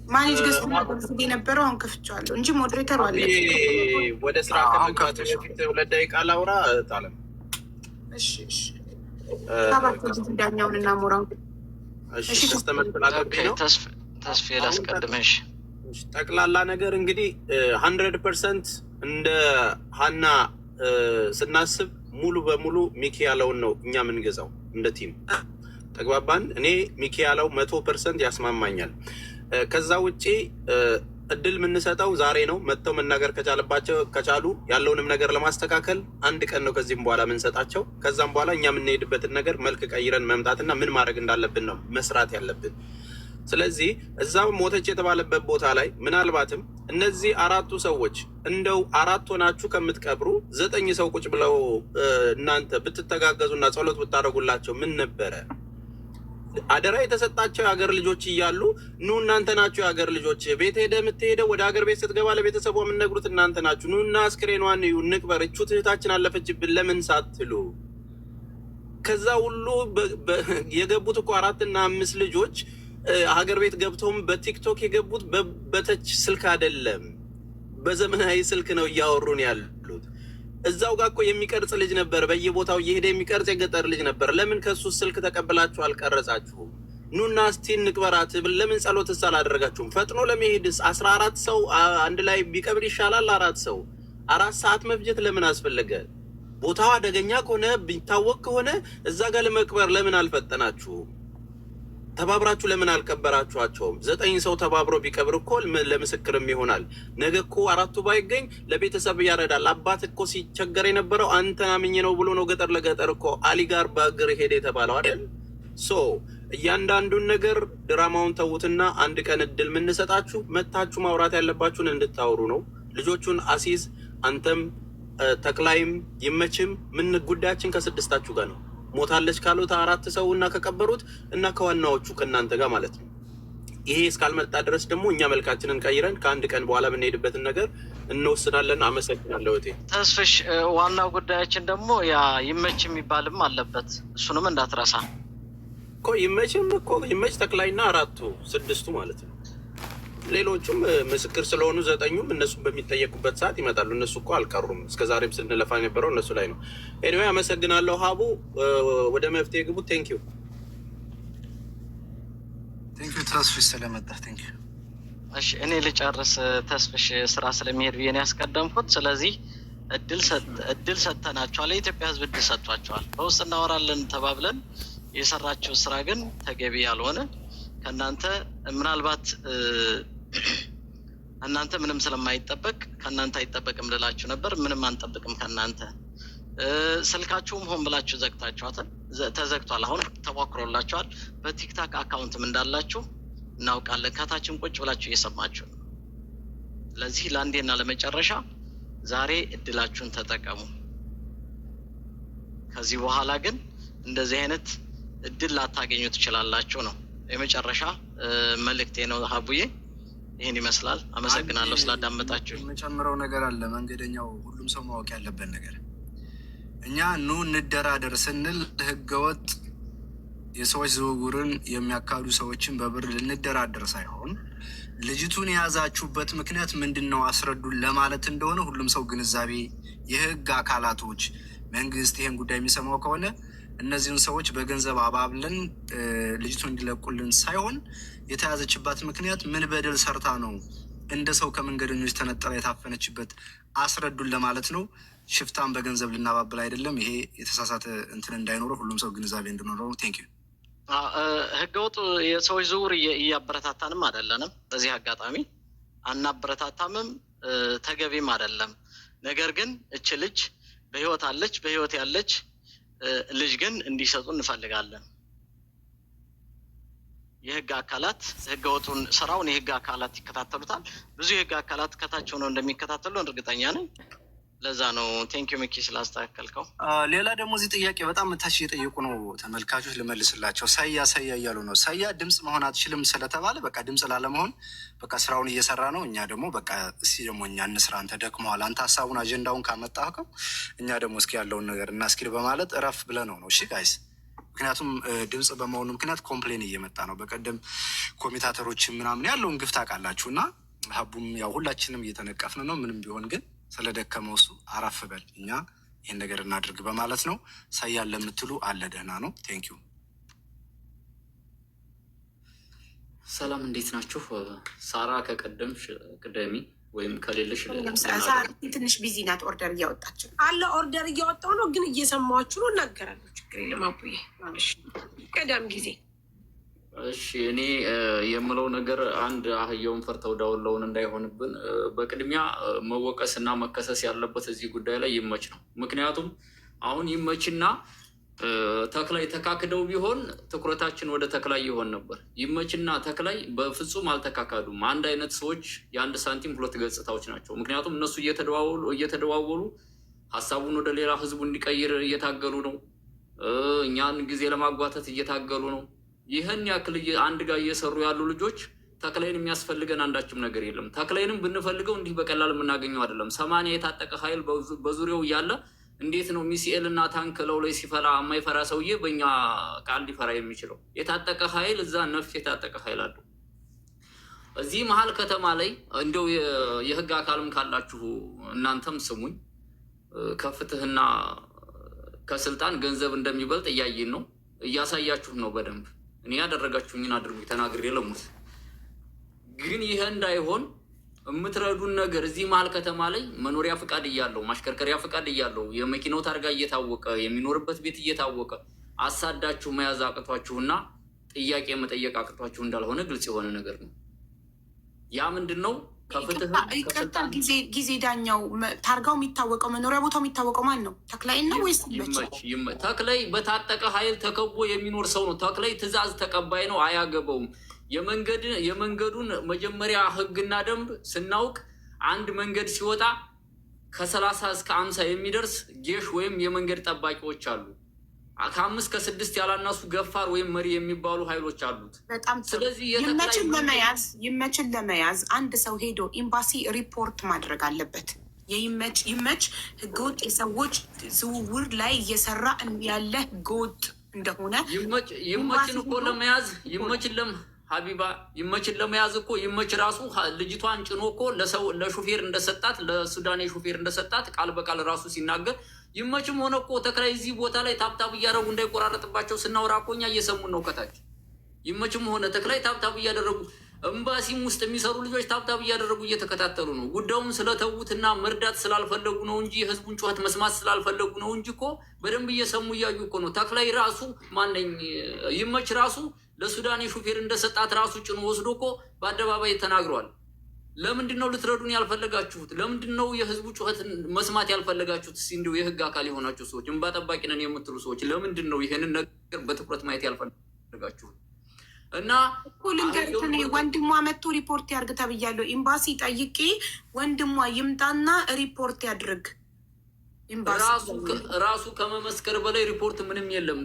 ማኔጅ ገስ የነበረው አሁን ከፍቼዋለሁ እንጂ ሞዴሬተሩ አለ። ወደ ስራ ከመግባት በፊት 2 ደቂቃ ላውራ ጣለም። እሺ ዳኛውን እና ሞራው ተስፌ ላስቀድመሽ። ጠቅላላ ነገር እንግዲህ 100% እንደ ሀና ስናስብ ሙሉ በሙሉ ሚኪ ያለውን ነው እኛ የምንገዛው እንደ ቲም። ተግባባን? እኔ ሚኪ ያለው 100% ያስማማኛል። ከዛ ውጪ እድል የምንሰጠው ዛሬ ነው። መጥተው መናገር ከቻሉ ያለውንም ነገር ለማስተካከል አንድ ቀን ነው ከዚህም በኋላ የምንሰጣቸው። ከዛም በኋላ እኛ የምንሄድበትን ነገር መልክ ቀይረን መምጣትና ምን ማድረግ እንዳለብን ነው መስራት ያለብን። ስለዚህ እዛ ሞተች የተባለበት ቦታ ላይ ምናልባትም እነዚህ 4 ሰዎች እንደው 4 ሆናችሁ ከምትቀብሩ 9 ሰው ቁጭ ብለው እናንተ ብትተጋገዙና ጸሎት ብታደርጉላቸው ምን ነበረ? አደራ የተሰጣቸው የሀገር ልጆች እያሉ ኑ እናንተ ናችሁ የሀገር ልጆች፣ ቤት ሄደ የምትሄደው ወደ ሀገር ቤት ስትገባ ለቤተሰቧ የምንነግሩት እናንተ ናችሁ፣ ኑና አስክሬኗን እዩ እንቅበር፣ እቹት እህታችን አለፈችብን ለምን ሳትሉ። ከዛ ሁሉ የገቡት እኮ 4 እና 5 ልጆች ሀገር ቤት ገብተውም በቲክቶክ የገቡት በተች ስልክ አይደለም፣ በዘመናዊ ስልክ ነው እያወሩን ያሉት። እዛው ጋር እኮ የሚቀርጽ ልጅ ነበር፣ በየቦታው እየሄደ የሚቀርጽ የገጠር ልጅ ነበር። ለምን ከሱ ስልክ ተቀብላችሁ አልቀረጻችሁም? ኑና እስቲ እንቅበራት ለምን ጸሎትስ አላደረጋችሁም? ፈጥኖ ለመሄድስ 14 ሰው አንድ ላይ ቢቀብር ይሻላል። 4 ሰው 4 ሰዓት መፍጀት ለምን አስፈለገ? ቦታው አደገኛ ከሆነ ቢታወቅ ከሆነ እዛ ጋር ለመቅበር ለምን አልፈጠናችሁም? ተባብራችሁ ለምን አልቀበራችኋቸውም? 9 ሰው ተባብሮ ቢቀብር እኮ ለምስክርም ይሆናል። ነገ እኮ 4ቱ ባይገኝ ለቤተሰብ ያረዳል። አባት እኮ ሲቸገር የነበረው አንተን አምኜ ነው ብሎ ነው ገጠር ለገጠር እኮ አሊ ጋር በእግር ሄደ የተባለው አይደል? እያንዳንዱን ነገር ድራማውን ተዉትና አንድ ቀን እድል የምንሰጣችሁ መታችሁ ማውራት ያለባችሁን እንድታወሩ ነው። ልጆቹን አሲዝ አንተም ተክላይም ይመችም ምን ጉዳያችን ከ6ታችሁ ጋር ነው። ሞታለች ካሉት 4 ሰው እና ከቀበሩት እና ከዋናዎቹ ከእናንተ ጋር ማለት ነው። ይሄ እስካልመጣ ድረስ ደግሞ እኛ መልካችንን ቀይረን ከአንድ ቀን በኋላ የምንሄድበትን ነገር እንወስናለን። አመሰግናለሁ እቴ ተስፍሽ። ዋናው ጉዳያችን ደግሞ ያ ይመች የሚባልም አለበት። እሱንም እንዳትረሳ እኮ። ይመችም እኮ ይመች ተክላይና 4ቱ 6ቱ ማለት ነው። ሌሎቹም ምስክር ስለሆኑ 9ኙም እነሱም በሚጠየቁበት ሰዓት ይመጣሉ። እነሱ እኮ አልቀሩም። እስከዛሬም ስንለፋ የነበረው እነሱ ላይ ነው። ኤኒዌይ አመሰግናለሁ ሀቡ። ወደ መፍትሄ ግቡ። ቴንኪዩ ተስፍሽ ስለመጣ ቴንኪዩ። እሺ እኔ ልጨርስ። ተስፍሽ ስራ ስለሚሄድ ብዬ ነው ያስቀደምኩት። ስለዚህ እድል ሰጥተናቸዋል። የኢትዮጵያ ሕዝብ እድል ሰጥቷቸዋል። በውስጥ እናወራለን ተባብለን የሰራችው ስራ ግን ተገቢ ያልሆነ ከእናንተ ምናልባት እናንተ ምንም ስለማይጠበቅ ከእናንተ አይጠበቅም ልላችሁ ነበር። ምንም አንጠብቅም ከእናንተ። ስልካችሁም ሆን ብላችሁ ተዘግቷል። አሁን ተሞክሮላችኋል። በቲክታክ አካውንትም እንዳላችሁ እናውቃለን። ከታችን ቁጭ ብላችሁ እየሰማችሁ ነው። ለዚህ ለአንዴና ለመጨረሻ ዛሬ እድላችሁን ተጠቀሙ። ከዚህ በኋላ ግን እንደዚህ አይነት እድል ላታገኙ ትችላላችሁ ነው የመጨረሻ መልእክቴ ነው። ሀቡዬ ይህን ይመስላል። አመሰግናለሁ ስላዳመጣችሁ። የምጨምረው ነገር አለ። መንገደኛው ሁሉም ሰው ማወቅ ያለበት ነገር እኛ ኑ እንደራደር ስንል ህገወጥ የሰዎች ዝውውርን የሚያካሂዱ ሰዎችን በብር ልንደራደር ሳይሆን ልጅቱን የያዛችሁበት ምክንያት ምንድን ነው አስረዱን ለማለት እንደሆነ ሁሉም ሰው ግንዛቤ፣ የህግ አካላቶች መንግስት ይህን ጉዳይ የሚሰማው ከሆነ እነዚህን ሰዎች በገንዘብ አባብለን ልጅቱን እንዲለቁልን ሳይሆን የተያዘችባት ምክንያት ምን በደል ሰርታ ነው እንደ ሰው ከመንገደኞች ተነጠላ የታፈነችበት አስረዱን ለማለት ነው። ሽፍታን በገንዘብ ልናባብል አይደለም። ይሄ የተሳሳተ እንትን እንዳይኖረው ሁሉም ሰው ግንዛቤ እንድኖረው። ቴንክ ዩ። ህገወጥ የሰዎች ዝውውር እያበረታታንም አይደለንም። በዚህ አጋጣሚ አናበረታታምም፣ ተገቢም አይደለም። ነገር ግን እች ልጅ በህይወት አለች። በህይወት ያለች ልጅ ግን እንዲሰጡ እንፈልጋለን። የህግ አካላት ህገወጡን ስራውን የህግ አካላት ይከታተሉታል። ብዙ የህግ አካላት ከታች ሆነው እንደሚከታተሉ እርግጠኛ ነኝ። ለዛ ነው ቴንኪዩ ሚኪ ስላስተካከልከው። ሌላ ደግሞ እዚህ ጥያቄ በጣም ታች እየጠየቁ ነው ተመልካቾች፣ ልመልስላቸው። ሳያ እያሉ ነው። ሳያ ድምፅ መሆን አትችልም ስለተባለ በቃ ድምፅ ላለመሆን በቃ ስራውን እየሰራ ነው። እኛ ደግሞ በቃ እስኪ ደግሞ እኛ እንስራ፣ አንተ ደክመዋል፣ አንተ ሀሳቡን አጀንዳውን ካመጣኸው እኛ ደግሞ እስኪ ያለውን ነገር እናስኪል በማለት እረፍ ብለነው ነው። እሺ ጋይስ፣ ምክንያቱም ድምፅ በመሆኑ ምክንያት ኮምፕሌን እየመጣ ነው። በቀደም ኮሜንታተሮች ምናምን ያለውን ግፍ ታውቃላችሁ። እና ሀቡም ያው ሁላችንም እየተነቀፍን ነው። ምንም ቢሆን ግን ስለደከመው እሱ አረፍ በል እኛ ይህን ነገር እናድርግ በማለት ነው። ሳያን ለምትሉ አለ ደህና ነው። ቴንኪዩ። ሰላም እንዴት ናችሁ? ሳራ ከቀደምሽ ቅደሚ ወይም ከሌለሽ ትንሽ ቢዚ ናት። ኦርደር እያወጣች አለ። ኦርደር እያወጣው ነው ግን እየሰማችሁ ነው። እናገራለሁ። ችግር የለም። አቡዬ ቀደም ጊዜ እሺ እኔ የምለው ነገር አንድ አህየውን ፈርተው ዳውላውን እንዳይሆንብን፣ በቅድሚያ መወቀስ እና መከሰስ ያለበት እዚህ ጉዳይ ላይ ይመች ነው። ምክንያቱም አሁን ይመችና ተክላይ ተካክደው ቢሆን ትኩረታችን ወደ ተክላይ ይሆን ነበር። ይመችና ተክላይ በፍጹም አልተካካዱም። አንድ አይነት ሰዎች የአንድ ሳንቲም ሁለት ገጽታዎች ናቸው። ምክንያቱም እነሱ እየተደዋወሉ ሀሳቡን ወደ ሌላ ህዝቡ እንዲቀይር እየታገሉ ነው። እኛን ጊዜ ለማጓተት እየታገሉ ነው። ይህን ያክል አንድ ጋር እየሰሩ ያሉ ልጆች ተክላይን የሚያስፈልገን አንዳችም ነገር የለም። ተክላይንም ብንፈልገው እንዲህ በቀላል የምናገኘው አይደለም። 80 የታጠቀ ኃይል በዙሪያው እያለ እንዴት ነው ሚሳኤል እና ታንክ ለው ላይ ሲፈራ የማይፈራ ሰውዬ በእኛ ቃል ሊፈራ የሚችለው? የታጠቀ ኃይል እዛ ነፍስ የታጠቀ ኃይል አለው። እዚህ መሀል ከተማ ላይ እንደው የህግ አካልም ካላችሁ እናንተም ስሙኝ፣ ከፍትህና ከስልጣን ገንዘብ እንደሚበልጥ እያየን ነው፣ እያሳያችሁ ነው በደንብ። እኔ ያደረጋችሁኝን አድርጉ ተናግሬ ለሙት። ግን ይሄ እንዳይሆን የምትረዱን ነገር እዚህ መሀል ከተማ ላይ መኖሪያ ፍቃድ እያለው ማሽከርከሪያ ፍቃድ እያለው የመኪናው ታርጋ እየታወቀ የሚኖርበት ቤት እየታወቀ አሳዳችሁ መያዝ አቅቷችሁና ጥያቄ መጠየቅ አቅቷችሁ እንዳልሆነ ግልጽ የሆነ ነገር ነው። ያ ምንድን ነው? ይቅርታ ጊዜ ዳኛው ታርጋው የሚታወቀው መኖሪያ ቦታው የሚታወቀው ማን ነው? ተክላይ ነው ወይስ ተክላይ በታጠቀ ኃይል ተከቦ የሚኖር ሰው ነው። ተክላይ ትዕዛዝ ተቀባይ ነው፣ አያገባውም። የመንገዱን መጀመሪያ ህግና ደንብ ስናውቅ አንድ መንገድ ሲወጣ ከ30 እስከ 50 የሚደርስ ጌሽ ወይም የመንገድ ጠባቂዎች አሉ። ከ5 ከ6 ያላነሱ ገፋር ወይም መሪ የሚባሉ ኃይሎች አሉት። በጣም ስለዚህ ይመችን ለመያዝ አንድ ሰው ሄዶ ኤምባሲ ሪፖርት ማድረግ አለበት። ይመች ህገወጥ የሰዎች ዝውውር ላይ እየሰራ ያለ ህገወጥ እንደሆነ ይመችን እኮ ለመያዝ ሀቢባ ይመችን ለመያዝ እኮ ይመች ራሱ ልጅቷን ጭኖ እኮ ለሹፌር እንደሰጣት ለሱዳኔ ሹፌር እንደሰጣት ቃል በቃል ራሱ ሲናገር ይመችም ሆነ እኮ ተክላይ እዚህ ቦታ ላይ ታብታብ እያደረጉ እንዳይቆራረጥባቸው ስናወራ እኮ እኛ እየሰሙን ነው ከታች። ይመችም ሆነ ተክላይ ታብታብ እያደረጉ ኤምባሲም ውስጥ የሚሰሩ ልጆች ታብታብ እያደረጉ እየተከታተሉ ነው። ጉዳዩን ስለተዉትና መርዳት ስላልፈለጉ ነው እንጂ የህዝቡን ጩኸት መስማት ስላልፈለጉ ነው እንጂ እኮ በደንብ እየሰሙ እያዩ እኮ ነው። ተክላይ ራሱ ማነኝ ይመች ራሱ ለሱዳኔ ሹፌር እንደሰጣት ራሱ ጭኖ ወስዶ እኮ በአደባባይ ተናግሯል። ለምንድን ነው ልትረዱን ያልፈለጋችሁት? ለምንድን ነው የህዝቡ ጩኸት መስማት ያልፈለጋችሁት? እንዲሁ የህግ አካል የሆናችሁ ሰዎች፣ እንባ ጠባቂ ነን የምትሉ ሰዎች ለምንድን ነው ይሄንን ነገር በትኩረት ማየት ያልፈለጋችሁት? እና ልንገርህ ወንድሟ መጥቶ ሪፖርት ያድርግ ተብያለሁ። ኤምባሲ ጠይቄ ወንድሟ ይምጣና ሪፖርት ያድርግ። ራሱ ከመመስከር በላይ ሪፖርት ምንም የለም።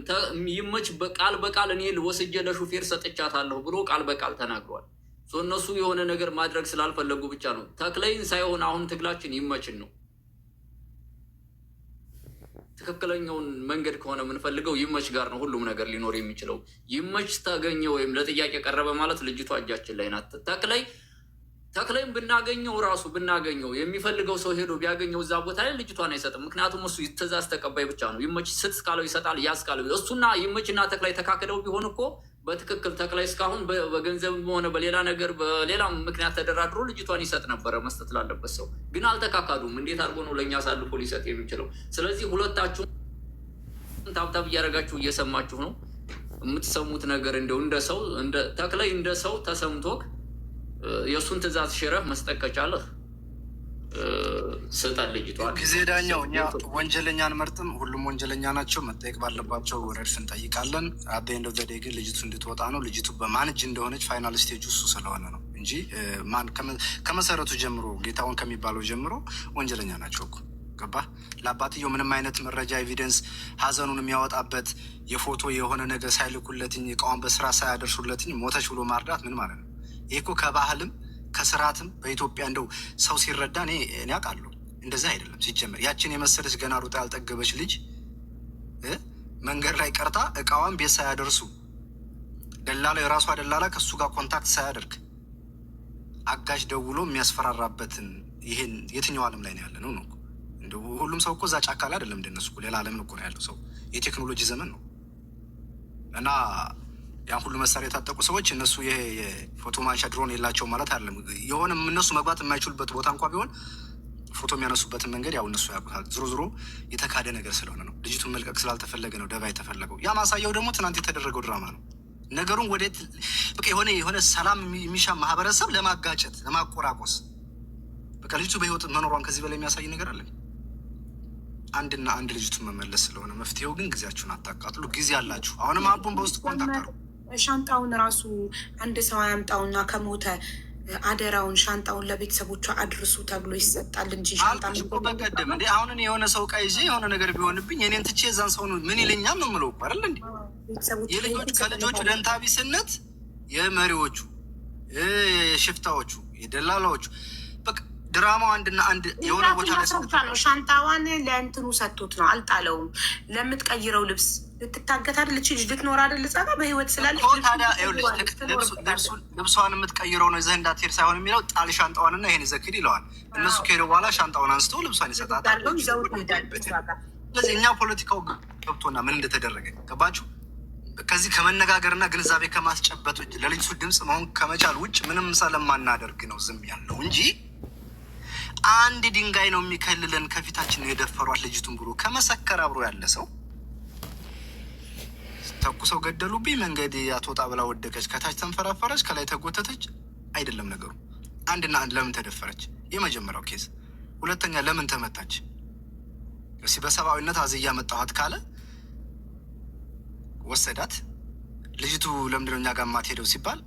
ይመች በቃል በቃል እኔ ወስጄ ለሹፌር ሰጥቻታለሁ ብሎ ቃል በቃል ተናግሯል። እነሱ የሆነ ነገር ማድረግ ስላልፈለጉ ብቻ ነው። ተክለይን ሳይሆን አሁን ትግላችን ይመችን ነው። ትክክለኛውን መንገድ ከሆነ የምንፈልገው ይመች ጋር ነው ሁሉም ነገር ሊኖር የሚችለው። ይመች ተገኘ ወይም ለጥያቄ ቀረበ ማለት ልጅቷ እጃችን ላይ ናት። ተክላይም ብናገኘው የሚፈልገው ሰው ሄዶ ቢያገኘው እዛ ቦታ ላይ ልጅቷን አይሰጥም። ምክንያቱም እሱ ትዕዛዝ ተቀባይ ብቻ ነው። ይመች ስጥ ካለው ይሰጣል፣ ያዝ ካለው እሱና ይመችና ተክላይ ተካክደው ቢሆን እኮ በትክክል ተክላይ እስካሁን በገንዘብ ሆነ በሌላ ነገር በሌላ ምክንያት ተደራድሮ ልጅቷን ይሰጥ ነበረ መስጠት ላለበት ሰው። ግን አልተካካዱም። እንዴት አድርጎ ነው ለእኛ አሳልፎ ሊሰጥ የሚችለው? ስለዚህ ሁለታችሁ ታብታብ እያደረጋችሁ እየሰማችሁ ነው። የምትሰሙት ነገር እንደው እንደ ተክላይ እንደ ሰው ተሰምቶክ የእሱን ትዕዛዝ ሽረህ መስጠት ከቻለህ ስጠን ልጅቷን። ጊዜ ዳኛው እኛ ወንጀለኛ አንመርጥም። ሁሉም ወንጀለኛ ናቸው። መጠየቅ ባለባቸው ረድፍ እንጠይቃለን። አቤንዶ ዘዴ ግን ልጅቱ እንድትወጣ ነው። ልጅቱ በማን እጅ እንደሆነች ፋይናል ስቴጅ እሱ ስለሆነ ነው እንጂ ከመሰረቱ ጀምሮ ጌታውን ከሚባለው ጀምሮ ወንጀለኛ ናቸው እኮ ገባ። ለአባትየው ምንም አይነት መረጃ ኤቪደንስ ሀዘኑን የሚያወጣበት የፎቶ የሆነ ነገር ሳይልኩለትኝ እቃዋን በስራ ሳያደርሱለትኝ ሞተች ብሎ ማርዳት ምን ማለት ነው? ይህ እኮ ከባህልም ከስርዓትም በኢትዮጵያ እንደው ሰው ሲረዳ እኔ አውቃለሁ እንደዛ አይደለም። ሲጀመር ያችን የመሰለች ገና ሩጣ ያልጠገበች ልጅ መንገድ ላይ ቀርታ እቃዋን ቤት ሳያደርሱ ደላላ የራሷ ደላላ ከሱ ጋር ኮንታክት ሳያደርግ አጋዥ ደውሎ የሚያስፈራራበትን ይሄን የትኛው ዓለም ላይ ነው ያለ ነው? እንደው ሁሉም ሰው እኮ እዛ ጫካ ላይ አይደለም እንደነሱ እኮ ሌላ ዓለም እኮ ነው ያለው ሰው። የቴክኖሎጂ ዘመን ነው እና ያን ሁሉ መሳሪያ የታጠቁ ሰዎች እነሱ ይሄ የፎቶ ማንሻ ድሮን የላቸው ማለት አይደለም። የሆነ እነሱ መግባት የማይችሉበት ቦታ እንኳ ቢሆን ፎቶ የሚያነሱበትን መንገድ ያው እነሱ ያውቁታል። ዞሮ የተካደ ነገር ስለሆነ ነው። ልጅቱን መልቀቅ ስላልተፈለገ ነው ደባ የተፈለገው። ያ ማሳያው ደግሞ ትናንት የተደረገው ድራማ ነው። ነገሩን ወዴት በቃ የሆነ ሰላም የሚሻ ማህበረሰብ ለማጋጨት ለማቆራቆስ በቃ ልጅቱ በህይወት መኖሯን ከዚህ በላይ የሚያሳይ ነገር አለ? አንድና አንድ ልጅቱን መመለስ ስለሆነ መፍትሄው ግን ጊዜያችሁን አታቃጥሉ። ጊዜ አላችሁ። አሁንም አቡን በውስጥ ኮንታክት ሻንጣውን ራሱ አንድ ሰው አያምጣውና ከሞተ አደራውን ሻንጣውን ለቤተሰቦቿ አድርሱ ተብሎ ይሰጣል እንጂ ሻንጣ በቀደም እንዴ አሁን የሆነ ሰው ዕቃ ይዤ የሆነ ነገር ቢሆንብኝ እኔን ትቼ የዛን ሰው ምን ይለኛል ነው የምለው እኮ አይደል እንዴ? የልጆች ከልጆቹ ደንታቢስነት የመሪዎቹ የሽፍታዎቹ የደላላዎቹ በቃ ድራማው አንድና አንድ የሆነ ቦታ ላይ ነው። ሻንጣዋን ለእንትኑ ሰጥቶት ነው አልጣለውም። ለምትቀይረው ልብስ ልትታገት አይደል? ልጅ ልትኖር አይደል? ጻጋ በህይወት ስላለች ታዲያ ልብሷን የምትቀይረው ነው ይዘህ እንዳትሄድ ሳይሆን የሚለው ጣል ሻንጣዋንና ይሄን ይዘህ ሂድ ይለዋል። እነሱ ከሄዱ በኋላ ሻንጣውን አንስተው ልብሷን ይሰጣታል። ስለዚህ እኛ ፖለቲካው ገብቶና ምን እንደተደረገ ገባችሁ? ከዚህ ከመነጋገርና ግንዛቤ ከማስጨበጥ ውጭ ለልጅቱ ድምፅ መሆን ከመቻል ውጭ ምንም ስለማናደርግ ነው ዝም ያልነው እንጂ አንድ ድንጋይ ነው የሚከልለን ከፊታችን ነው የደፈሯት ልጅቱን ብሎ ከመሰከር አብሮ ያለ ሰው ተኩሰው ገደሉብኝ፣ መንገድ አትወጣ ብላ ወደቀች፣ ከታች ተንፈራፈረች፣ ከላይ ተጎተተች አይደለም ነገሩ። አንድና አንድ ለምን ተደፈረች? የመጀመሪያው ኬዝ። ሁለተኛ ለምን ተመታች? እሺ በሰብአዊነት አዝያ መጣኋት ካለ ወሰዳት። ልጅቱ ለምንድነው እኛ ጋር ማትሄደው ሲባል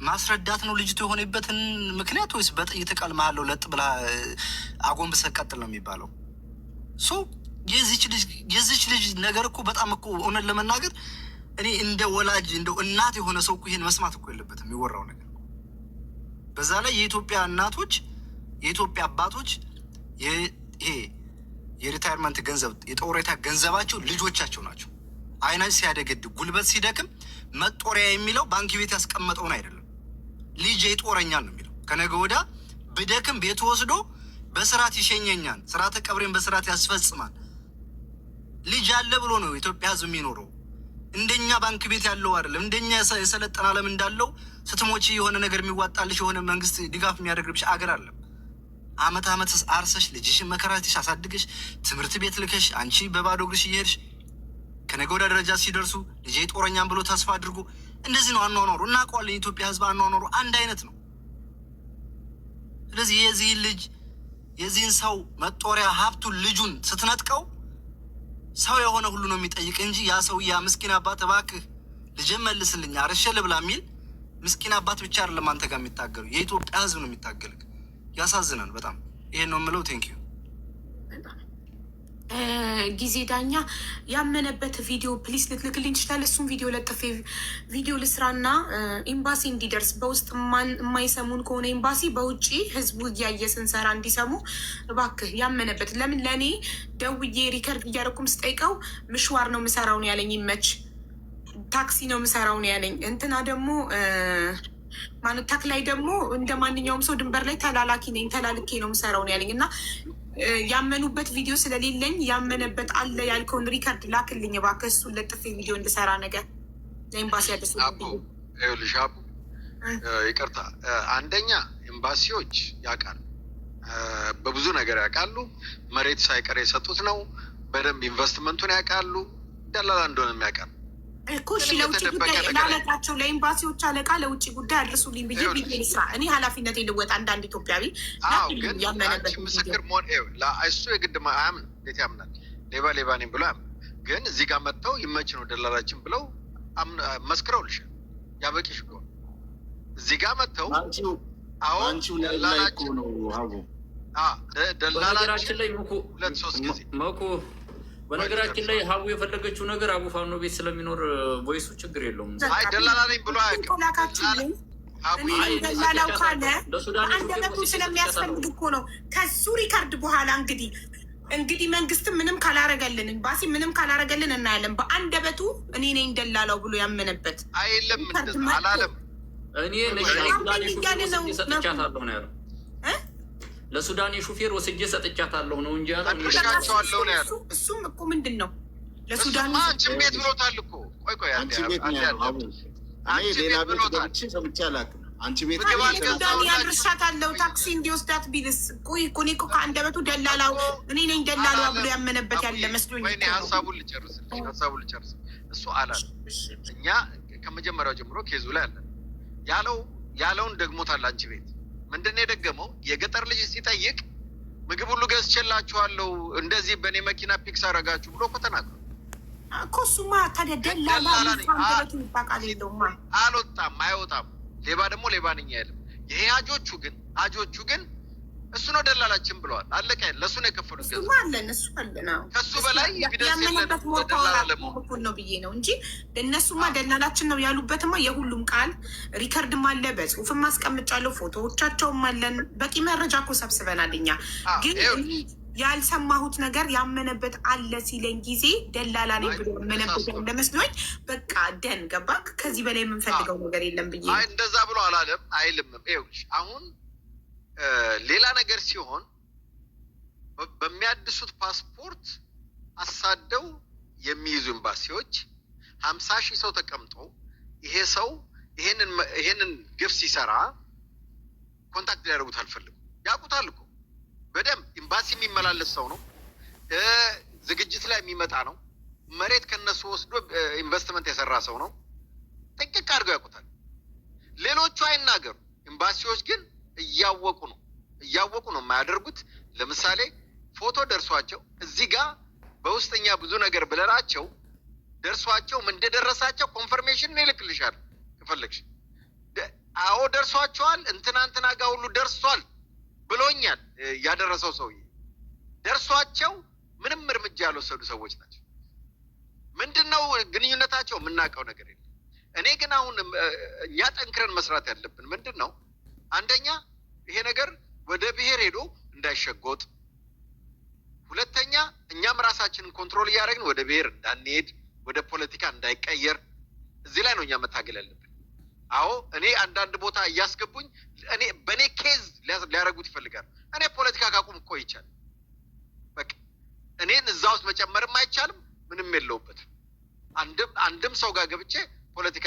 ማስረዳት ነው ልጅቱ የሆነበትን ምክንያት ወይስ በጥይት ቃል መሀለው ለጥ ብላ አጎንብሰህ ቀጥል ነው የሚባለው? ሶ የዚች ልጅ ነገር እኮ በጣም እኮ እውነት ለመናገር እኔ እንደ ወላጅ እንደው እናት የሆነ ሰው እኮ ይሄን መስማት እኮ የለበትም የሚወራው ነገር። በዛ ላይ የኢትዮጵያ እናቶች የኢትዮጵያ አባቶች ይሄ የሪታይርመንት ገንዘብ የጦሬታ ገንዘባቸው ልጆቻቸው ናቸው። አይናች ሲያደገድ ጉልበት ሲደክም መጦሪያ የሚለው ባንክ ቤት ያስቀመጠውን አይደለም ልጅ የጦረኛል ነው የሚለው። ከነገ ወዳ ብደክም ቤት ወስዶ በስርዓት ይሸኘኛል፣ ስርዓተ ቀብሬን በስርዓት ያስፈጽማል። ልጅ አለ ብሎ ነው ኢትዮጵያ ሕዝብ የሚኖረው። እንደኛ ባንክ ቤት ያለው አይደለም። እንደኛ የሰለጠነ ዓለም እንዳለው ስትሞቺ የሆነ ነገር የሚዋጣልሽ የሆነ መንግስት ድጋፍ የሚያደርግብሽ አገር አለም። አመት አርሰሽ ልጅሽን መከራትሽ አሳድገሽ ትምህርት ቤት ልከሽ አንቺ በባዶ እግርሽ እየሄድሽ ከነገ ወዳ ደረጃ ሲደርሱ ልጄ ጦረኛም ብሎ ተስፋ አድርጎ እንደዚህ ነው አኗኗሩ። እናውቀዋለን። የኢትዮጵያ ሕዝብ አኗኗሩ አንድ አይነት ነው። ስለዚህ የዚህን ሰው መጦሪያ ሀብቱን ልጁን ስትነጥቀው ሰው የሆነ ሁሉ ነው የሚጠይቅ እንጂ ያ ሰውዬ ምስኪን አባት እባክህ ልጄን መልስልኝ አርሼ ልብላ የሚል ምስኪን አባት ብቻ አይደለም አንተ ጋር የሚታገሉ የኢትዮጵያ ሕዝብ ነው የሚታገልክ። ያሳዝናል በጣም። ይሄን ነው የምለው። ቴንኪዩ። ጊዜ ዳኛ ያመነበት ቪዲዮ ፕሊስ ልትልክልኝ ትችላለህ? እሱም ቪዲዮ ለጥፌ ቪዲዮ ልስራና ኤምባሲ እንዲደርስ በውስጥ የማይሰሙን ከሆነ ኤምባሲ በውጭ ህዝቡ እያየ ስንሰራ እንዲሰሙ እባክህ ያመነበት። ለምን ለእኔ ደውዬ ሪከርድ እያደረኩም ስጠይቀው ምሽዋር ነው ምሰራው ነው ያለኝ። ይመች ታክሲ ነው ምሰራው ነው ያለኝ። እንትና ደግሞ ማለት ተክላይ ደግሞ እንደ ማንኛውም ሰው ድንበር ላይ ተላላኪ ነኝ ተላልኬ ነው ምሰራው ነው ያለኝ። እና ያመኑበት ቪዲዮ ስለሌለኝ ያመነበት አለ ያልከውን ሪከርድ ላክልኝ እባክህ። እሱን ለጥፌ ቪዲዮ እንድሰራ ነገር ለኤምባሲ ያደሱ። ይኸውልሽ አቡ ይቅርታ፣ አንደኛ ኤምባሲዎች ያውቃሉ፣ በብዙ ነገር ያውቃሉ። መሬት ሳይቀር የሰጡት ነው። በደንብ ኢንቨስትመንቱን ያውቃሉ። ደላላ እንደሆነ ያውቃሉ እኮ። እሺ ለውጭ ጉዳይ ላለቃቸው ለኤምባሲዎች አለቃ ለውጭ ጉዳይ አድርሱልኝ ብዬ ቪዲዮ ልስራ። እኔ ኃላፊነት ልወጣ አንዳንድ ኢትዮጵያዊ ያመነበት ምስክር መሆን እሱ የግድ አያምን። እንዴት ያምናል? ሌባ ነኝ ብሎ ያምን። ግን እዚህ ጋር መጥተው ይመች ነው ደላላችን ብለው መስክረውልሻል። ያበቂሽ እኮ እዚህ ጋር መጥተው ደላላችን ላይ ሁለት ሶስት ጊዜ በነገራችን ላይ ሀቡ የፈለገችው ነገር አቡ ፋኖ ቤት ስለሚኖር ቮይሱ ችግር የለውም። አይ ደላላ ነኝ ብሎ ደላላው ካለ አንደበቱ ስለሚያስፈልግ እኮ ነው። ከሱ ሪካርድ በኋላ እንግዲህ መንግስትም ምንም ካላረገልን ኤምባሲ ምንም ካላረገልን እናያለን። በአንደበቱ እኔ ነኝ ደላላው ብሎ ያመነበት አይለም አላለም። እኔ ለሱዳኔ ሰጥቻታለሁ ነው ያለው። ለሱዳኔ ሹፌር ወስጄ ሰጥቻታለሁ ነው እንጂ አጥሻቸዋለሁ ነው ያለው። እሱም እኮ ምንድን ነው ለሱዳን አንቺ ቤት ብሎታል እኮ። ቆይ አንቺ ቤት ነው ያለው። እኔ ሌላ ቤት ገብቼ ሰምቼ አላውቅም። አንቺ ቤት ሱዳን ያድርሻታለሁ ታክሲ እንዲወስዳት ቢልስ? ቆይ እኮ እኔ እኮ ከአንደበቱ ደላላው እኔ ነኝ ደላላው ብሎ ያመነበት ያለ መስሎኝ። ሀሳቡን ልጨርስ። እሱ አላለም። እኛ ከመጀመሪያው ጀምሮ ኬዙ ላይ አለ ያለውን ደግሞታል። አንቺ ቤት ምንድን ነው የደገመው? የገጠር ልጅ ሲጠይቅ ምግብ ሁሉ ገዝቼላችኋለሁ እንደዚህ በእኔ መኪና ፒክስ አረጋችሁ ብሎ እኮ ተናግሯል እኮ። እሱማ ታዲያ ደላላ አልወጣም አይወጣም። ሌባ ደግሞ ሌባ ነኝ አይልም። ይሄ ሀጆቹ ግን እሱ ነው ደላላችን ብለዋል። አለቀ። ለእሱ ነው የከፈሉት። ከሱ በላይ ያመነበት ሞታወራኩል ነው ብዬ ነው እንጂ እነሱማ ደላላችን ነው ያሉበትማ የሁሉም ቃል ሪከርድም አለ፣ በጽሁፍም ማስቀምጫለሁ፣ ፎቶዎቻቸውም አለን። በቂ መረጃ እኮ ሰብስበናል እኛ። ግን ያልሰማሁት ነገር ያመነበት አለ ሲለኝ ጊዜ ደላላ ነኝ ብሎ ያመነበት እንደመስሎኝ በቃ ደን ገባ። ከዚህ በላይ የምንፈልገው ነገር የለም ብዬ እንደዛ ብሎ አላለም አይልምም። ይኸውልሽ አሁን ሌላ ነገር ሲሆን በሚያድሱት ፓስፖርት አሳደው የሚይዙ ኤምባሲዎች 50,000 ሰው ተቀምጦ ይሄ ሰው ይሄንን ግፍ ሲሰራ ኮንታክት ሊያደርጉት አልፈልጉም። ያውቁታል እኮ በደንብ ኤምባሲ የሚመላለስ ሰው ነው። ዝግጅት ላይ የሚመጣ ነው። መሬት ከነሱ ወስዶ ኢንቨስትመንት የሰራ ሰው ነው። ጥንቅቅ አድርገው ያውቁታል። ሌሎቹ አይናገሩ። ኤምባሲዎች ግን እያወቁ ነው የማያደርጉት። ለምሳሌ ፎቶ ደርሷቸው እዚህ ጋር በውስጠኛ ብዙ ነገር ብለናቸው ደርሷቸው ምን እንደደረሳቸው ኮንፈርሜሽን ይልክልሻል ከፈለግሽ። አዎ ደርሷቸዋል፣ እንትና ጋር ሁሉ ደርሷል ብሎኛል ያደረሰው ሰውዬ። ደርሷቸው ምንም እርምጃ ያልወሰዱ ሰዎች ናቸው። ምንድነው ግንኙነታቸው? የምናውቀው ነገር የለም። እኔ ግን አሁን እኛ ጠንክረን መስራት ያለብን ምንድን ነው? አንደኛ ይሄ ነገር ወደ ብሔር ሄዶ እንዳይሸጎጥ፣ ሁለተኛ እኛም ራሳችንን ኮንትሮል እያደረግን ወደ ብሔር እንዳንሄድ፣ ወደ ፖለቲካ እንዳይቀየር፣ እዚህ ላይ ነው እኛ መታገል ያለብን። አዎ እኔ አንዳንድ ቦታ እያስገቡኝ በእኔ ኬዝ ሊያደርጉት ይፈልጋሉ። እኔ ፖለቲካ ካቁም እኮ ይቻል በቃ እኔን እዛ ውስጥ መጨመርም አይቻልም፣ ምንም የለውበትም። አንድም ሰው ጋር ገብቼ ፖለቲካ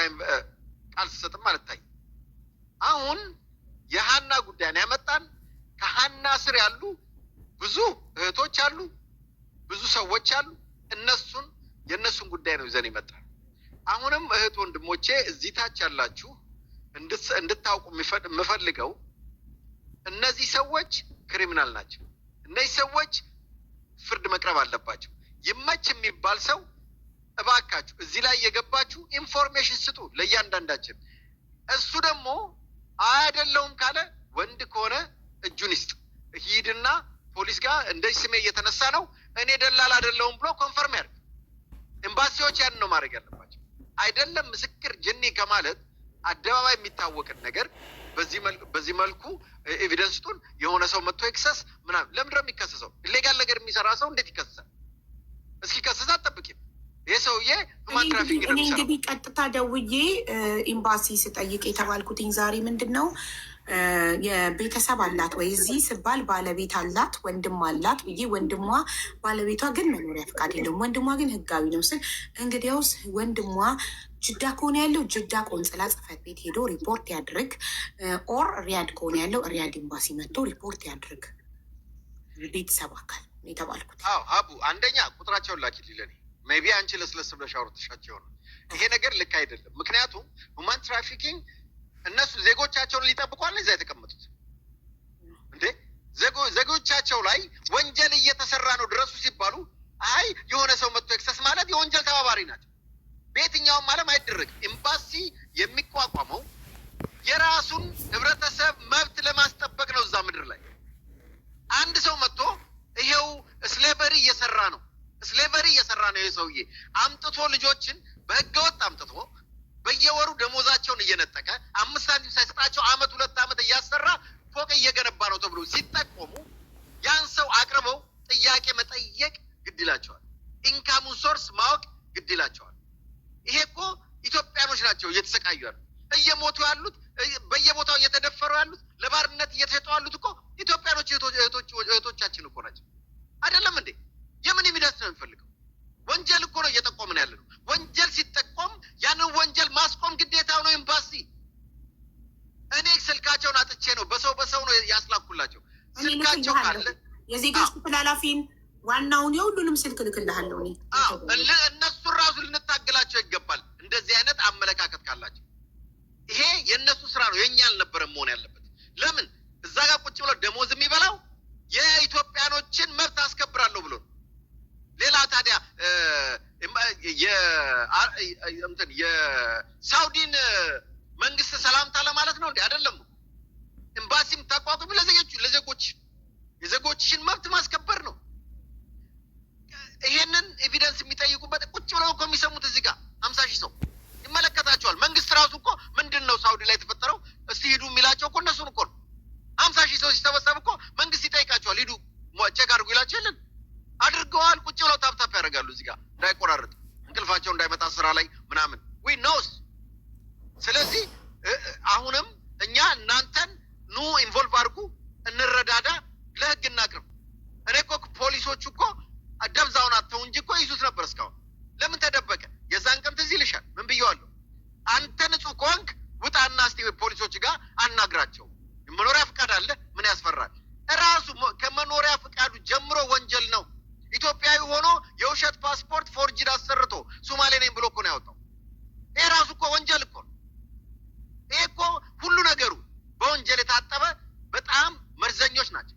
ቃል ስሰጥም አልታይ። አሁን የሀና ጉዳይን ያመጣን ከሀና ስር ያሉ ብዙ እህቶች አሉ፣ ብዙ ሰዎች አሉ። የእነሱን ጉዳይ ነው ይዘን ይመጣል። አሁንም እህት ወንድሞቼ እዚህ ታች ያላችሁ እንድታውቁ የምፈልገው እነዚህ ሰዎች ክሪሚናል ናቸው። እነዚህ ሰዎች ፍርድ መቅረብ አለባቸው። ይመች የሚባል ሰው እባካችሁ እዚህ ላይ የገባችሁ ኢንፎርሜሽን ስጡ ለእያንዳንዳችን። እሱ ደግሞ አይደለውም ካለ ወንድ ከሆነ እጁን ይስጥ። ሂድና ፖሊስ ጋር እንደዚህ ስሜ እየተነሳ ነው እኔ ደላላ አይደለሁም ብሎ ኮንፈርም ያድርግ። ኤምባሲዎች ያን ነው ማድረግ ያለባቸው። አይደለም ምስክር ጅኒ ከማለት አደባባይ የሚታወቅን ነገር በዚህ መልኩ ኤቪደንስ ጡን የሆነ ሰው መጥቶ ይክሰስ ምናምን። ለምንድን ነው የሚከሰሰው? ኢሌጋል ነገር የሚሰራ ሰው እንዴት ይከሰሳል? እስኪ ከሰሳ አጠብቂም። ይህ ሰውዬ ሁማን ትራፊክ ነው። እንግዲህ ቀጥታ ደውዬ ኤምባሲ ስጠይቅ የተባልኩትኝ ዛሬ ምንድን ነው የቤተሰብ አላት ወይ እዚህ ስባል ባለቤት አላት ወንድም አላት ብዬ፣ ወንድሟ ባለቤቷ ግን መኖሪያ ፈቃድ የለውም፣ ወንድሟ ግን ህጋዊ ነው ስል እንግዲያውስ ወንድሟ ጅዳ ከሆነ ያለው ጅዳ ቆንጽላ ጽሕፈት ቤት ሄዶ ሪፖርት ያድርግ፣ ኦር ሪያድ ከሆነ ያለው ሪያድ ኤምባሲ መጥቶ ሪፖርት ያድርግ። ቤተሰብ አካል የተባልኩት አቡ አንደኛ ቁጥራቸውን ላኪልኝ ለኔ። ሜይ ቢ አንቺ ለስለስ ብለሽ አውርተሻቸው ነው። ይሄ ነገር ልክ አይደለም። ምክንያቱም ሁማን ትራፊኪንግ እነሱ ዜጎቻቸውን ሊጠብቋል እዛ የተቀመጡት እንዴ። ዜጎቻቸው ላይ ወንጀል እየተሰራ ነው ድረሱ ሲባሉ አይ የሆነ ሰው መጥቶ ኤክሰስ ማለት የወንጀል ተባባሪ ናቸው። በየትኛውም ዓለም አይደረግም። ኤምባሲ የሚቋቋመው የራሱን ህብረተሰብ መብት ለማስጠበቅ ነው። እዛ ምድር ላይ አንድ ሰው መጥቶ ይሄው ስሌቨሪ እየሰራ ነው ይሄ ሰውዬ አምጥቶ ልጆችን በህገወጥ አምጥቶ በየወሩ ደሞዛቸውን እየነጠቀ 5 ሳንቲም ሳይሰጣቸው 1-2 ዓመት እያሰራ ፎቅ እየገነባ ነው ተብሎ ሲጠቆሙ ያን ሰው አቅርበው ጥያቄ መጠየቅ ግድ ይላቸዋል። ኢንካሙን ሶርስ ማወቅ ግድ ይላቸዋል። ይሄ እኮ ኢትዮጵያኖች ናቸው እየተሰቃዩ ያሉት፣ እየሞቱ ያሉት፣ በየቦታው እየተደፈሩ ያሉት፣ ለባርነት እየተሸጡ ያሉት እኮ ኢትዮጵያኖች እህቶቻችን እኮ ናቸው። አይደለም እንዴ? የምን ኤቪደንስ ነው የሚፈልገው? ወንጀል እኮ ነው እየጠቆምን ያለ ነው። ወንጀል ሲጠቆም ያንን ወንጀል ማስቆም ግዴታው ነው ኤምባሲ። እኔ ስልካቸውን አጥቼ ነው በሰው ነው ያስላኩላቸው። ስልካቸው ካለ የዜጎች ክፍል ኃላፊን ዋናውን የሁሉንም ስልክ ልክልሃለሁ። እነሱ ራሱ ልንታገላቸው ይገባል። እንደዚህ አይነት አመለካከት ካለ ታውቃላችሁ። ይሄ የእነሱ ስራ ነው፣ የኛ አልነበረም መሆን ያለበት። ለምን እዛ ጋር ቁጭ ብሎ ደሞዝ የሚበላው የኢትዮጵያኖችን መብት አስከብራለሁ ብሎ ነው። ሌላ ታዲያ የሳውዲን መንግስት ሰላምታ ለማለት ነው እንዴ? አይደለም። ኤምባሲም ተቋቁሞ ለዜጎች የዜጎችሽን መብት ማስከበር ነው። ይሄንን ኤቪደንስ የሚጠይቁበት ቁጭ ብለው እኮ የሚሰሙት እዚህ ጋር 50,000 ሰው ይመለከታቸዋል። መንግስት ራሱ እኮ ምንድን ነው ሳውዲ ላይ የተፈጠረው እስቲ ሂዱ የሚላቸው እኮ እነሱን እኮ ነው። 50,000 ሰው ሲሰበሰብ እኮ መንግስት ይጠይቃቸዋል። ሂዱ ቼክ አድርጉ ይላቸው የለን አድርገዋል። ቁጭ ብለው ታፕታፕ ያደርጋሉ እዚህ ጋር እንዳይቆራረጥ እንቅልፋቸው እንዳይመጣ ስራ ላይ ምናምን ዊ ኖስ። ስለዚህ አሁንም እኛ እናንተን ኑ ኢንቮልቭ አድርጉ፣ እንረዳዳ፣ ለህግ እናቅርብ። እኔ እኮ ፖሊሶቹ እኮ ደብዛውን አተው እንጂ እኮ ይዙት ነበር እስካሁን። ለምን ተደበቀ? የዛን ቀን ትዝ ይልሻል ምን ብየዋለሁ? አንተ ንጹህ ከሆንክ ውጣና እስቲ ፖሊሶች ጋር አናግራቸው። መኖሪያ ፍቃድ አለ፣ ምን ያስፈራል? ራሱ ከመኖሪያ ፍቃዱ ጀምሮ ወንጀል ነው። ኢትዮጵያዊ ሆኖ የውሸት ፓስፖርት ፎርጅድ አሰርቶ ሶማሌ ነኝ ብሎ እኮ ነው ያወጣው። ይሄ ራሱ እኮ ወንጀል እኮ ነው። ይሄ እኮ ሁሉ ነገሩ በወንጀል የታጠበ በጣም መርዘኞች ናቸው።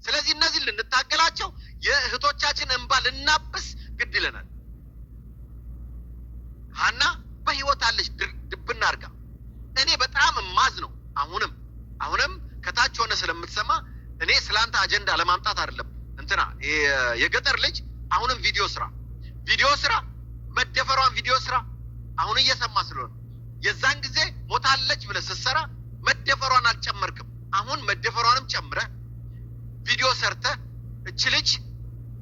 ስለዚህ እነዚህ ልንታገላቸው፣ የእህቶቻችን እንባ ልናብስ ግድ ይለናል። ሀና በህይወት አለች ድብና አድርጋ። እኔ በጣም እማዝ ነው። አሁንም ከታች ሆነ ስለምትሰማ እኔ ስላንተ አጀንዳ ለማምጣት አይደለም። እንትና የገጠር ልጅ አሁንም ቪዲዮ ስራ መደፈሯን ቪዲዮ ስራ። አሁን እየሰማ ስለሆነ የዛን ጊዜ ሞታለች ብለህ ስትሰራ መደፈሯን አልጨመርክም። አሁን መደፈሯንም ጨምረህ ቪዲዮ ሰርተህ እች ልጅ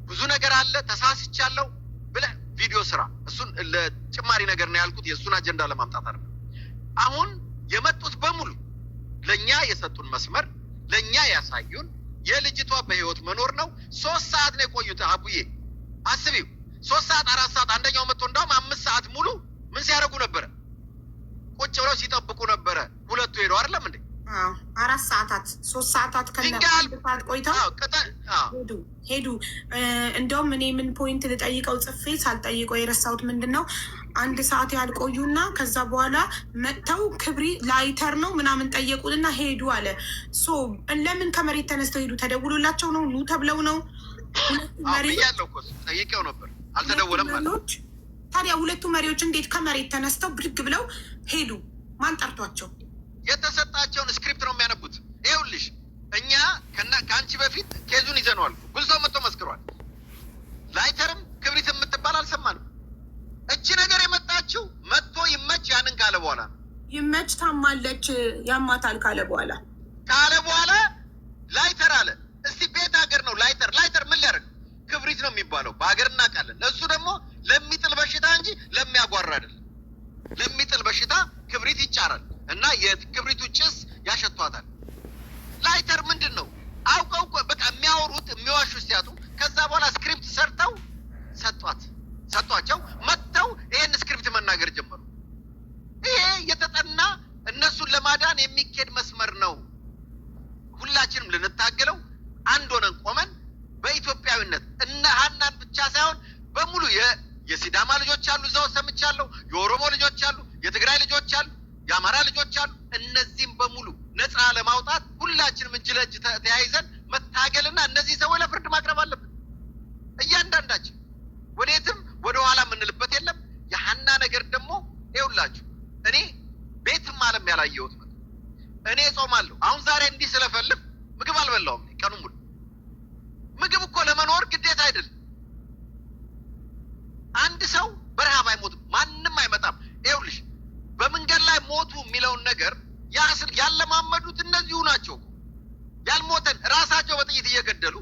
ብዙ ነገር አለ ተሳስቻለሁ ብለህ ቪዲዮ ስራ። እሱን ለጭማሪ ነገር ነው ያልኩት፣ የእሱን አጀንዳ ለማምጣት አይደለም። አሁን የመጡት በሙሉ ለእኛ የሰጡን መስመር፣ ለእኛ ያሳዩን የልጅቷ በህይወት መኖር ነው። 3 ሰዓት ነው የቆዩት። አቡዬ አስቢው፣ 3 ሰዓት 4 ሰዓት፣ አንደኛው መጥቶ እንዳውም 5 ሰዓት ሙሉ ምን ሲያደርጉ ነበረ? ቁጭ ብለው ሲጠብቁ ነበረ። ሁለቱ ሄደው አይደለም እንዴ? 4 ሰዓታት 3 ሰዓታት ከሰዓት ቆይተው ሄዱ። እንደውም እኔ ምን ፖይንት ልጠይቀው ጽፌ ሳልጠይቀው የረሳሁት ምንድን ነው፣ 1 ሰዓት ያልቆዩና ከዛ በኋላ መጥተው ክብሪ ላይተር ነው ምናምን ጠየቁንና ሄዱ አለ። ለምን ከመሬት ተነስተው ሄዱ? ተደውሎላቸው ነው? ኑ ተብለው ነው? ጠይቄው ነበር አልተደወለም ማለት። ታዲያ ሁለቱ መሪዎች እንዴት ከመሬት ተነስተው ብድግ ብለው ሄዱ? ማን ጠርቷቸው? የተሰጣቸውን ስክሪፕት ነው የሚያነቡት። ይኸውልሽ እኛ ከአንቺ በፊት ኬዙን ይዘነዋል። ብዙ ሰው መጥቶ መስክሯል። ላይተርም ክብሪት የምትባል አልሰማንም። እቺ ነገር የመጣችው መጥቶ ይመች ያንን ካለ በኋላ ይመች ታማለች ያማታል ካለ በኋላ ላይተር አለ። እስቲ ቤት ሀገር ነው ላይተር ምን ሊያደርግ? ክብሪት ነው የሚባለው በሀገር እናውቃለን። እሱ ደግሞ ለሚጥል በሽታ እንጂ ለሚያጓራ አይደለም። ለሚጥል በሽታ ክብሪት ይጫራል እና የክብሪቱ ጭስ ያሸቷታል። ላይተር ምንድን ነው? አውቀው በቃ የሚያወሩት የሚዋሹ ሲያጡ ከዛ በኋላ ስክሪፕት ሰርተው ሰጧቸው። መጥተው ይሄን ስክሪፕት መናገር ጀመሩ። ይሄ የተጠና እነሱን ለማዳን የሚኬድ መስመር ነው። ሁላችንም ልንታገለው አንድ ሆነን ቆመን በኢትዮጵያዊነት እነ ሀናን ብቻ ሳይሆን በሙሉ የሲዳማ ልጆች አሉ፣ እዛው ሰምቻለሁ። የኦሮሞ ልጆች አሉ፣ የትግራይ ልጆች አሉ፣ የአማራ ልጆች አሉ። እነዚህም በሙሉ ነፃ ለማውጣት ሁላችንም እጅ ለእጅ ተያይዘን መታገልና እነዚህ ሰዎች ለፍርድ ማቅረብ አለብን። እያንዳንዳችን ወዴትም ወደኋላ የምንልበት የለም። የሀና ነገር ደግሞ ይኸውላችሁ እኔ ቤትም አለም ያላየሁት ነው። እኔ ጾማለሁ። አሁን ዛሬ እንዲህ ስለፈልግ ምግብ አልበላሁም ቀኑ ሙሉ። ምግብ እኮ ለመኖር ግዴታ አይደለም። አንድ ሰው በረሃብ አይሞትም፣ ማንም አይመጣም። ይኸውልሽ በመንገድ ላይ ሞቱ የሚለውን ነገር ያለማመዱት እነዚሁ ናቸው። ያልሞተን ራሳቸው በጥይት እየገደሉ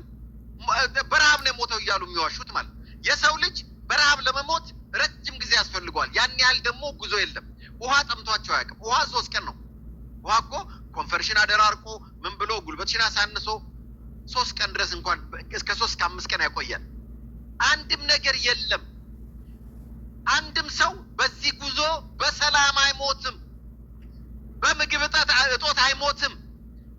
በረሃብ ነው የሞተው እያሉ የሚዋሹት ማለት። የሰው ልጅ በረሃብ ለመሞት ረጅም ጊዜ ያስፈልገዋል። ያን ያህል ደግሞ ጉዞ የለም። ውሃ ጠምቷቸው አያውቅም። ውሃ 3 ቀን ነው። ውሃ እኮ ኮንፈርሽን አደራርቆ ምን ብሎ ጉልበትሽን አሳንሶ 3 ቀን ድረስ እንኳን እስከ 3 እስከ 5 ቀን ያቆያል። አንድም ነገር የለም። አንድም ሰው በዚህ ጉዞ በሰላም አይሞትም፣ በምግብ እጦት አይሞትም።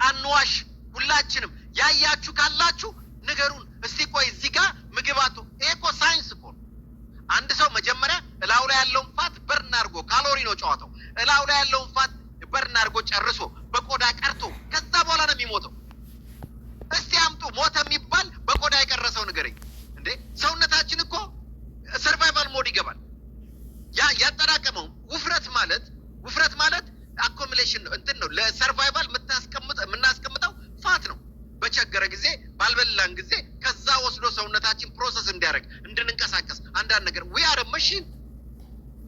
አንዋሽ። ሁላችንም ያያችሁ ካላችሁ ንገሩን እስቲ። ቆይ እዚህ ጋር ምግብ አቶ ይሄ እኮ ሳይንስ እኮ አንድ ሰው መጀመሪያ እላው ላይ ያለውን ፋት በርን አድርጎ ካሎሪ ነው ጨዋታው። እላው ላይ ያለውን ፋት በርን አድርጎ ጨርሶ በቆዳ ቀርቶ ከዛ በኋላ ነው የሚሞተው። እስቲ አምጡ ሞተ የሚባል በቆዳ የቀረሰው ንገረኝ እንዴ! ሰውነታችን እኮ ሰርቫይቫል ሞድ ይገባል። ያጠራቀመው ውፍረት ማለት አኮሚሌሽን ነው፣ እንትን ነው። ለሰርቫይቫል የምናስቀምጠው ፋት ነው። በቸገረ ጊዜ ባልበላን ጊዜ ከዛ ወስዶ ሰውነታችን ፕሮሰስ እንዲያደርግ እንድንንቀሳቀስ አንዳንድ ነገር ዊ አር መሽን።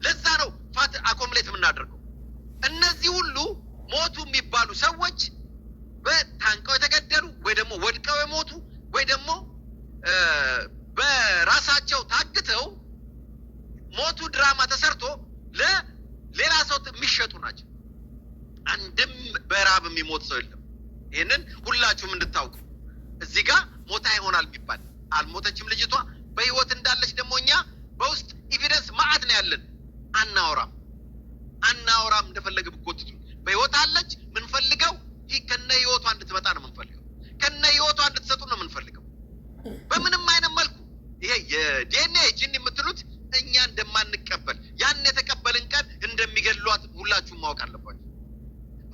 ለዛ ነው ፋት አኮሚሌት የምናደርገው። እነዚህ ሁሉ ሞቱ የሚባሉ ሰዎች በታንቀው የተገደሉ ወይ ደግሞ ወድቀው የሞቱ ወይ ደግሞ በራሳቸው ታግተው ሞቱ ድራማ ተሰርቶ ለሌላ ሰው የሚሸጡ ናቸው። አንድም በራብ የሚሞት ሰው የለም። ይህንን ሁላችሁም እንድታውቁ። እዚህ ጋር ሞታ ይሆናል የሚባል አልሞተችም ልጅቷ። በህይወት እንዳለች ደግሞ እኛ በውስጥ ኤቪደንስ ማዕት ነው ያለን። አናወራም እንደፈለገ ብቆጥቱ። በህይወት አለች። ምንፈልገው ይህ ከነ ህይወቷ እንድትመጣ ነው ምንፈልገው። ከነ ህይወቷ እንድትሰጡ ነው ምንፈልገው። በምንም አይነት መልኩ ይሄ የዲኤንኤ ጂን የምትሉት እኛ እንደማንቀበል ያን የተቀበልን ቀን እንደሚገሏት ሁላችሁም ማወቅ አለባችሁ።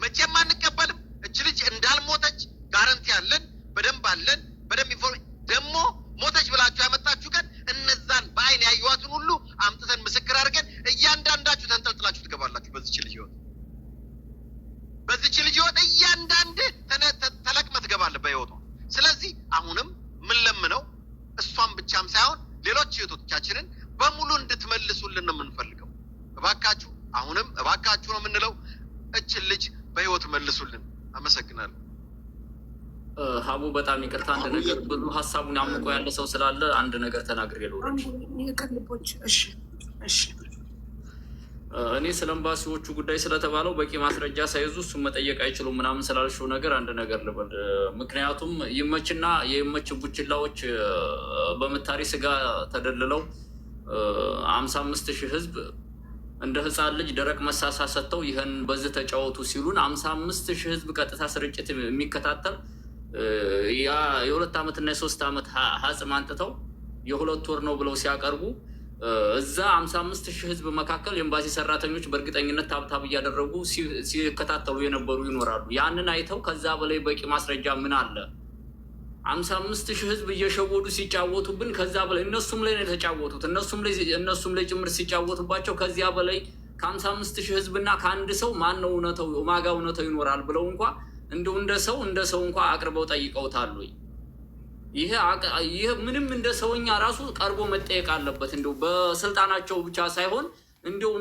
መቼም አንቀበልም። እች ልጅ እንዳልሞተች ጋረንቲ አለን፣ በደንብ አለን። በደንብ ደግሞ ሞተች ብላችሁ ያመጣችሁ ቀን እነዛን በአይን ያዩዋትን ሁሉ አምጥተን ምስክር አድርገን እያንዳንዳችሁ ተንጠልጥላችሁ ትገባላችሁ። በዚች ልጅ ህይወት እያንዳንድ ተለቅመ ትገባለህ በህይወቷ። ስለዚህ አሁንም ምን ለምነው እሷን ብቻም ሳይሆን ሌሎች ህይወቶቻችንን በሙሉ እንድትመልሱልን ነው የምንፈልገው። እባካችሁ አሁንም እባካችሁ ነው የምንለው። እችን ልጅ በህይወት መልሱልን። አመሰግናለሁ። ሀቡ በጣም ይቅርታ፣ አንድ ነገር ብዙ ሀሳቡን አምቆ ያለ ሰው ስላለ አንድ ነገር ተናግሬ ልውረድ። እኔ ስለ ኤምባሲዎቹ ጉዳይ ስለተባለው በቂ ማስረጃ ሳይዙ እሱን መጠየቅ አይችሉም ምናምን ስላልሽው ነገር አንድ ነገር ልበል። ምክንያቱም ይመችና የይመች ቡችላዎች በምታሪ ስጋ ተደልለው 55,000 ህዝብ እንደ ህፃን ልጅ ደረቅ መሳሳ ሰጥተው ይህን በዚህ ተጫወቱ ሲሉን 55,000 ህዝብ ቀጥታ ስርጭት የሚከታተል የ2 ዓመትና የ3 ዓመት ሀጽም አንጥተው የ2 ወር ነው ብለው ሲያቀርቡ እዛ 55,000 ህዝብ መካከል የኤምባሲ ሰራተኞች በእርግጠኝነት ታብታብ እያደረጉ ሲከታተሉ የነበሩ ይኖራሉ። ያንን አይተው ከዛ በላይ በቂ ማስረጃ ምን አለ? 55,000 ህዝብ እየሸወዱ ሲጫወቱብን ከዛ በላይ እነሱም ላይ ነው የተጫወቱት። እነሱም ላይ ጭምር ሲጫወቱባቸው ከዚያ በላይ ከ55,000 ህዝብና ከአንድ ሰው ማን ነው እውነተው ማጋ እውነተው ይኖራል ብለው እንኳ እንደው እንደ ሰው እንኳ አቅርበው ጠይቀውታል ወይ? ይሄ ምንም እንደ ሰውኛ ራሱ ቀርቦ መጠየቅ አለበት። እንደው በስልጣናቸው ብቻ ሳይሆን እንደው